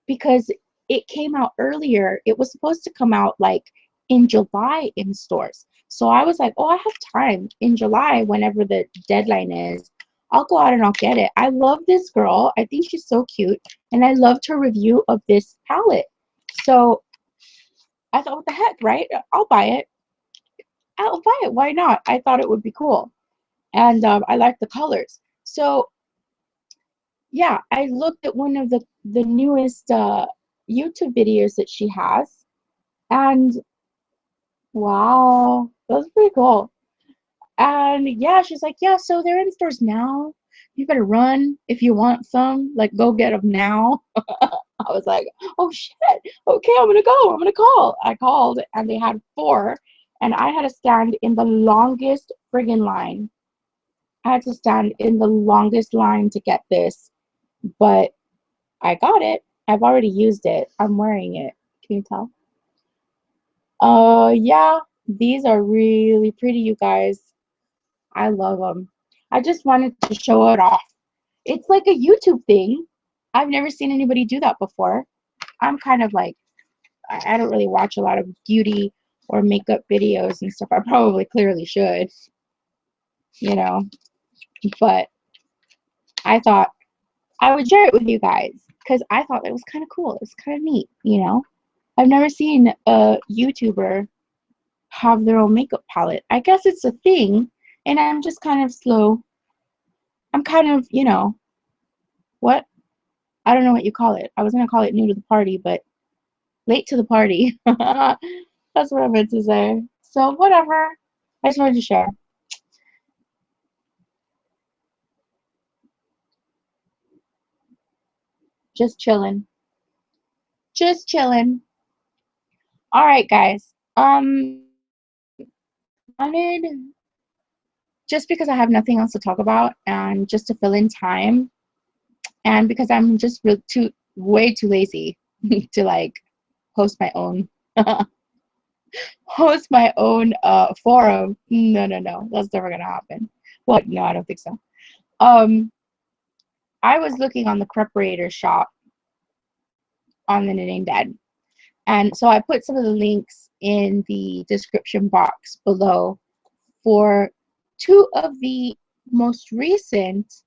because it came out earlier. It was supposed to come out like in July in stores. So I was like, oh, I have time in July, whenever the deadline is. I'll go out and I'll get it. I love this girl. I think she's so cute. And I loved her review of this palette. So I thought, what the heck, right? I'll buy it. I'll buy it. Why not? I thought it would be cool. And I like the colors. So yeah, I looked at one of the newest YouTube videos that she has, and wow, that was pretty cool. And yeah, she's like, yeah, so they're in stores now. You better run if you want some. Like, go get them now. I was like, oh shit, okay, I'm gonna go. I'm gonna call. I called, and they had 4, and I had to stand in the longest friggin' line. I had to stand in the longest line to get this, but I got it. I've already used it. I'm wearing it. Can you tell? Yeah, these are really pretty, you guys. I love them. I just wanted to show it off. It's like a YouTube thing. I've never seen anybody do that before. I'm kind of like, I don't really watch a lot of beauty or makeup videos and stuff. I probably clearly should, you know, but I thought I would share it with you guys. because I thought it was kind of cool. It's kind of neat, you know. I've never seen a YouTuber have their own makeup palette. I guess it's a thing, and I'm just kind of slow. I'm kind of, you know, what? I don't know what you call it. I was going to call it new to the party, but late to the party. That's what I meant to say. So, whatever. I just wanted to share. Just chilling. Just chilling. All right, guys. Wanted, just because I have nothing else to talk about and just to fill in time, and because I'm just way too lazy to like host my own forum. No, that's never gonna happen. Well, no, I don't think so. I was looking on the preparator shop on the Knitting Dead, and so I put some of the links in the description box below for two of the most recent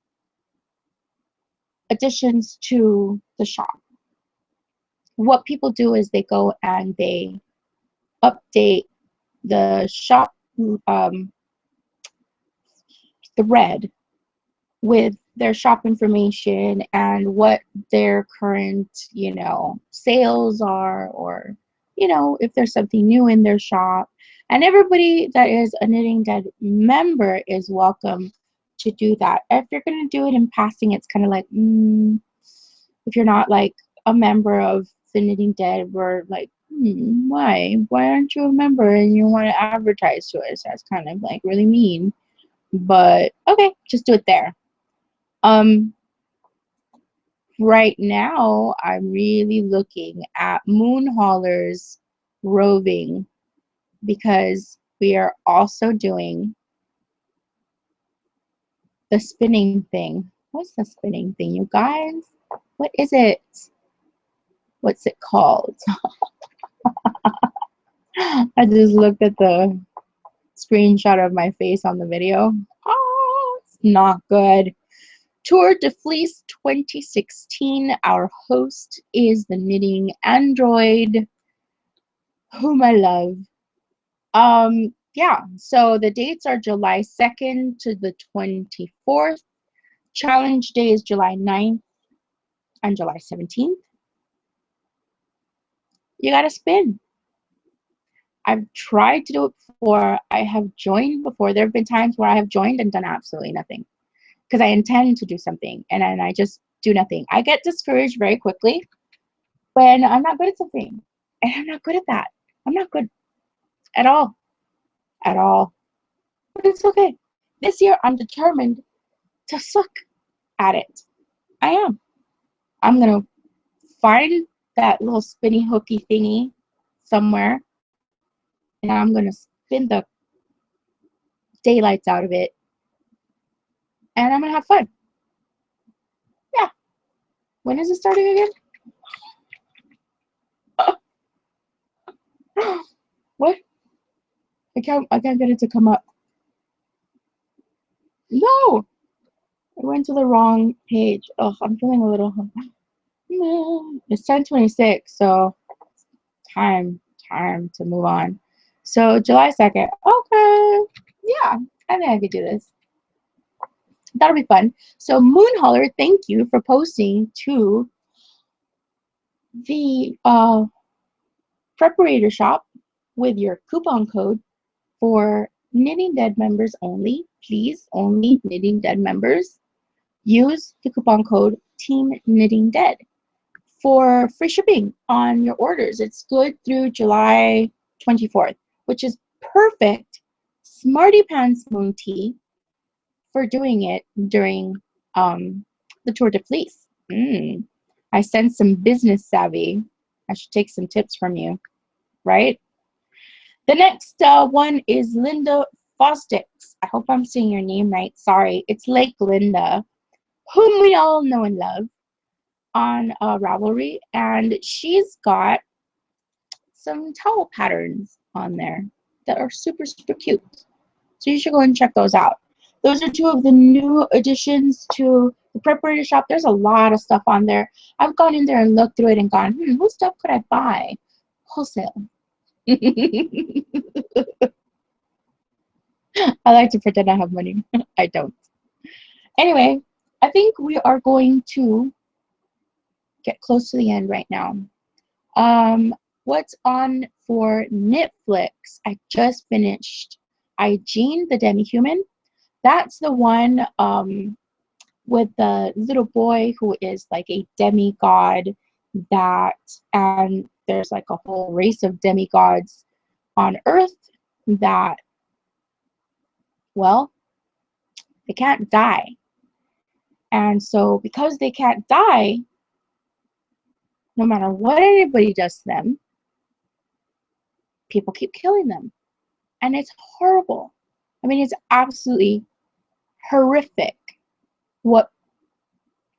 additions to the shop. What people do is they go and they update the shop thread with their shop information and what their current, you know, sales are, or, you know, if there's something new in their shop. And everybody that is a Knitting Dead member is welcome to do that. If you're going to do it in passing, it's kind of like, if you're not like a member of the Knitting Dead, we're like, why aren't you a member and you want to advertise to us? That's kind of like really mean, but okay, just do it there. Right now I'm really looking at Holler's roving, because we are also doing the spinning thing. What's the spinning thing, you guys? What is it? What's it called? I just looked at the screenshot of my face on the video. Oh, it's not good. Tour de Fleece 2016. Our host is the knitting android, whom I love. Yeah, so the dates are July 2nd to the 24th. Challenge day is July 9th and July 17th. You gotta spin. I've tried to do it before. I have joined before. There have been times where I have joined and done absolutely nothing, because I intend to do something and then I just do nothing. I get discouraged very quickly when I'm not good at something, and I'm not good at that. I'm not good at all. At all. But it's okay. This year I'm determined to suck at it. I am. I'm gonna find that little spinny hooky thingy somewhere, and I'm gonna spin the daylights out of it, and I'm gonna have fun. Yeah. When is it starting again? What? I can't get it to come up. No! I went to the wrong page. Oh, I'm feeling a little. No. It's 10:26, so time to move on. So July 2nd. Okay. Yeah, I think I could do this. That'll be fun. So Holler, thank you for posting to the preparator shop with your coupon code for Knitting Dead members only. Please, only Knitting Dead members. Use the coupon code Team Knitting Dead for free shipping on your orders. It's good through July 24th, which is perfect. Smarty Pants MoonT for doing it during the Tour de Fleece. I sense some business savvy. I should take some tips from you, right? The next one is Linda Fosdick. I hope I'm saying your name right. Sorry, it's LakeLinda, whom we all know and love on Ravelry, and she's got some towel patterns on there that are super cute. So you should go and check those out. Those are two of the new additions to The preparator shop, there's a lot of stuff on there. I've gone in there and looked through it and gone, what stuff could I buy? Wholesale. I like to pretend I have money. I don't. Anyway, I think we are going to get close to the end right now. What's on for Knitflix? I just finished Ajin, the Demi-Human. That's the one with the little boy who is like a demigod and there's like a whole race of demigods on Earth that, well, they can't die. And so because they can't die, no matter what anybody does to them, people keep killing them. And it's horrible. I mean, it's absolutely horrific what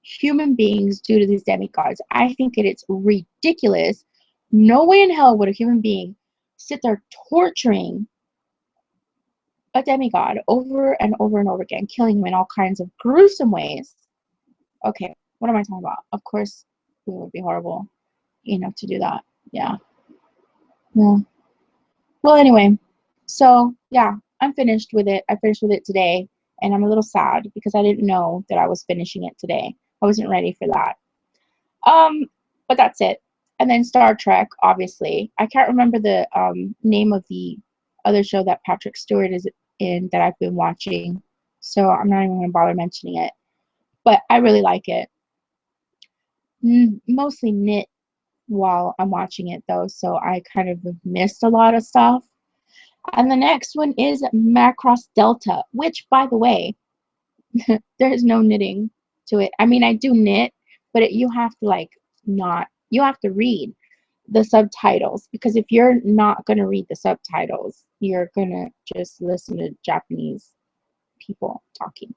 human beings do to these demigods. I think it's ridiculous. No way in hell would a human being sit there torturing a demigod over and over and over again, killing him in all kinds of gruesome ways. Okay, what am I talking about? Of course, it would be horrible, to do that. Yeah. Yeah. Well, anyway, so yeah, I'm finished with it. I finished with it today, and I'm a little sad because I didn't know that I was finishing it today. I wasn't ready for that. But that's it. And then Star Trek, obviously. I can't remember the name of the other show that Patrick Stewart is in that I've been watching, so I'm not even going to bother mentioning it. But I really like it. Mostly knit while I'm watching it, though, so I kind of missed a lot of stuff. And the next one is Macross Delta, which, by the way, there's no knitting to it. I mean, I do knit, but you have to you have to read the subtitles, because if you're not going to read the subtitles, you're going to just listen to Japanese people talking.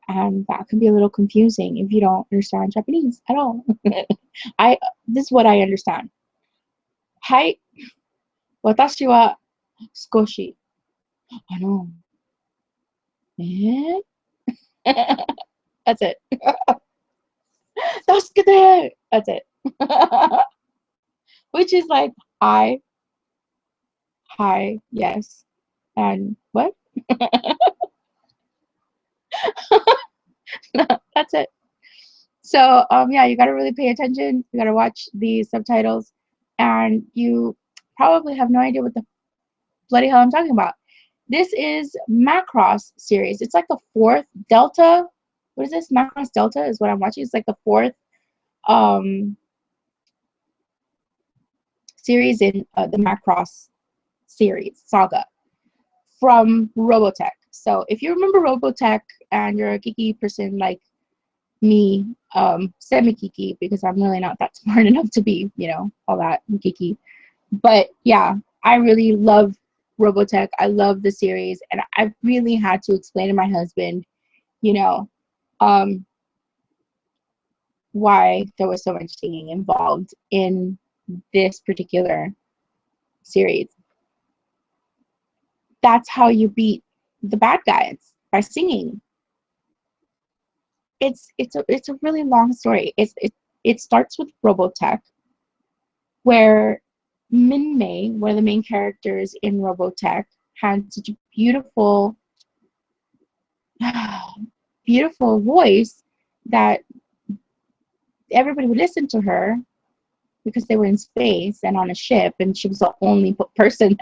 And that can be a little confusing if you don't understand Japanese at all. This is what I understand. Hai, watashi wa skoshi. That's it. That's it. Which is like, hi, yes, and what? That's it. So yeah, you gotta really pay attention. You gotta watch the subtitles, and you probably have no idea what the bloody hell I'm talking about. This is Macross series. It's like the 4th Delta. What is this? Macross Delta is what I'm watching. It's like the 4th series in the Macross series saga from Robotech. So if you remember Robotech and you're a geeky person like me, semi-geeky, because I'm really not that smart enough to be, all that geeky. But yeah, I really love Robotech. I love the series, and I really had to explain to my husband, why there was so much singing involved in this particular series. That's how you beat the bad guys, by singing. It's a really long story. It starts with Robotech, where Min-Mei, one of the main characters in Robotech, had such a beautiful voice that everybody would listen to her because they were in space and on a ship, and she was the only person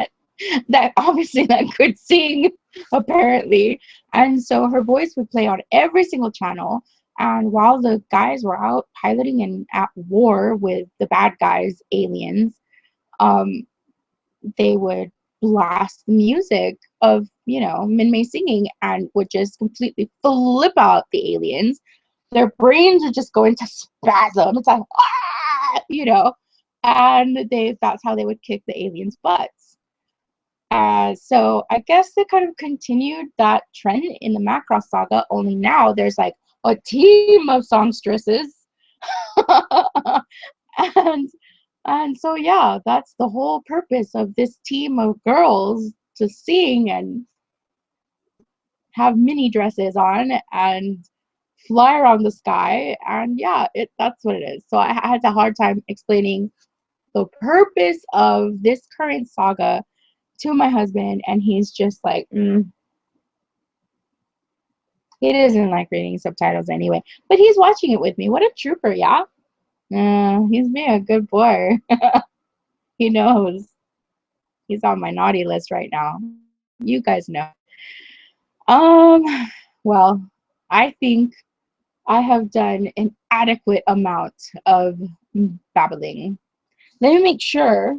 that obviously that could sing, apparently. And so her voice would play on every single channel, and while the guys were out piloting and at war with the bad guys, aliens, they would blast the music of, Min-Mei singing, and would just completely flip out the aliens. Their brains would just go into spasm. It's like, and that's how they would kick the aliens' butts. So I guess they kind of continued that trend in the Macross saga, only now there's like a team of songstresses. And so yeah, that's the whole purpose of this team of girls, to sing and have mini dresses on and fly around the sky, and yeah, that's what it is. So I had a hard time explaining the purpose of this current saga to my husband, and he's just like, he doesn't like reading subtitles anyway. But he's watching it with me. What a trooper, yeah? He's being a good boy. He knows. He's on my naughty list right now. You guys know. Um, well, I think I have done an adequate amount of babbling. Let me make sure.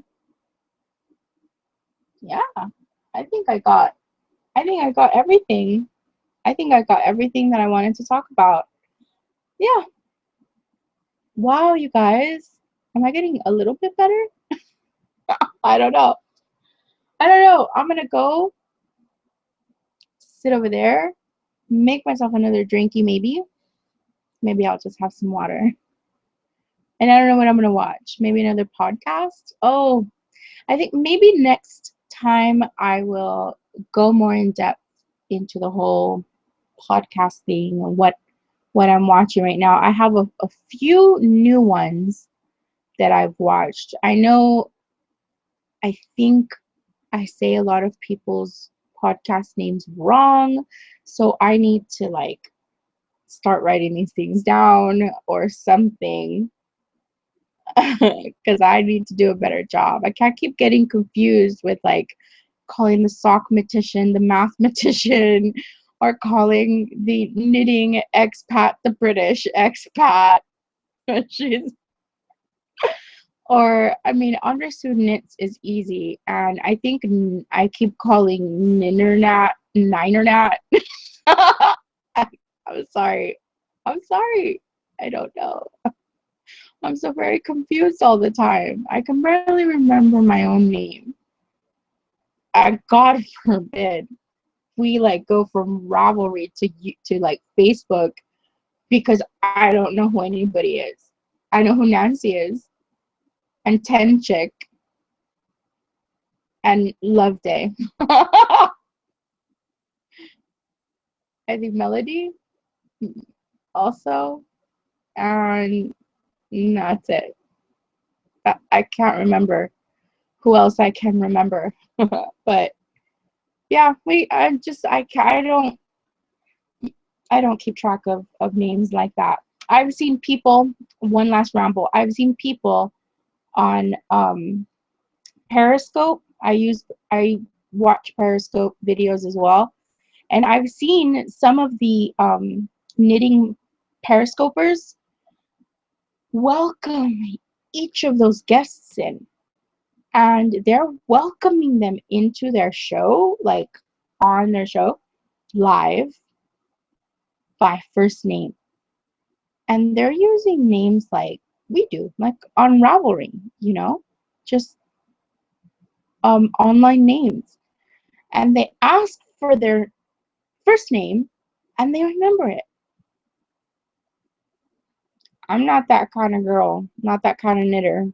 Yeah, I think I got everything. I think I got everything that I wanted to talk about. Yeah. Wow, you guys. Am I getting a little bit better? I don't know. I don't know. I'm gonna go sit over there, make myself another drinky maybe. Maybe I'll just have some water. And I don't know what I'm gonna watch. Maybe another podcast. Oh, I think maybe next time I will go more in depth into the whole podcast thing and what I'm watching right now. I have a few new ones that I've watched. I think I say a lot of people's podcast names wrong, so I need to like start writing these things down or something because I need to do a better job. I can't keep getting confused with like calling the sockmatician the mathematician or calling the knitting expat the British expat. She's Or, I mean, understood knits is easy, and I think I keep calling Ninernat Ninernat. I'm sorry. I'm sorry. I don't know. I'm so very confused all the time. I can barely remember my own name. God forbid we like go from Ravelry to like Facebook because I don't know who anybody is. I know who Nancy is and Ten Chick and Love Day. I think Melody also, and that's it. I can't remember who else I can remember. But yeah, I don't keep track of names like that. I've seen people, one last ramble, I've seen people on Periscope. I watch Periscope videos as well. And I've seen some of the knitting Periscopers welcome each of those guests in. And they're welcoming them into their show, like on their show, live by first name. And they're using names like we do, like on Ravelry, just online names. And they ask for their first name and they remember it. I'm not that kind of girl, not that kind of knitter.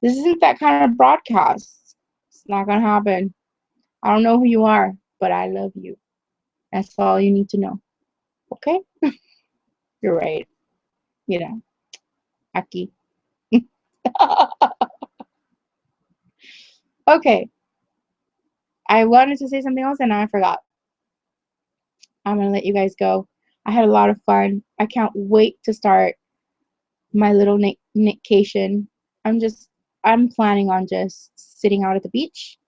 This isn't that kind of broadcast. It's not going to happen. I don't know who you are, but I love you. That's all you need to know. Okay? You're right. Aki. Okay. I wanted to say something else and I forgot. I'm going to let you guys go. I had a lot of fun. I can't wait to start my little knitcation. I'm planning on just sitting out at the beach,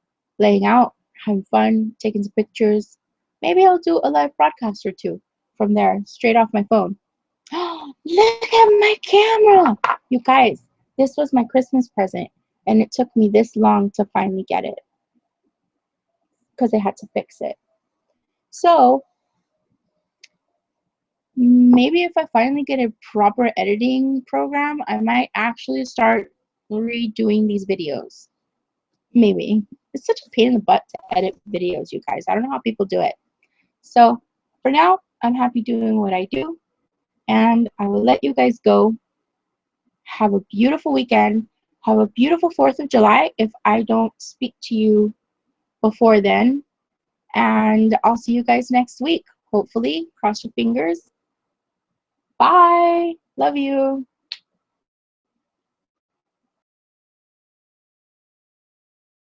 laying out, having fun, taking some pictures. Maybe I'll do a live broadcast or two from there, straight off my phone. Look at my camera! You guys, this was my Christmas present, and it took me this long to finally get it because I had to fix it. So, maybe if I finally get a proper editing program, I might actually start redoing these videos. Maybe. It's such a pain in the butt to edit videos, you guys. I don't know how people do it. So, for now, I'm happy doing what I do, and I will let you guys go. Have a beautiful weekend. Have a beautiful 4th of July if I don't speak to you before then. And I'll see you guys next week. Hopefully, cross your fingers. Bye. Love you.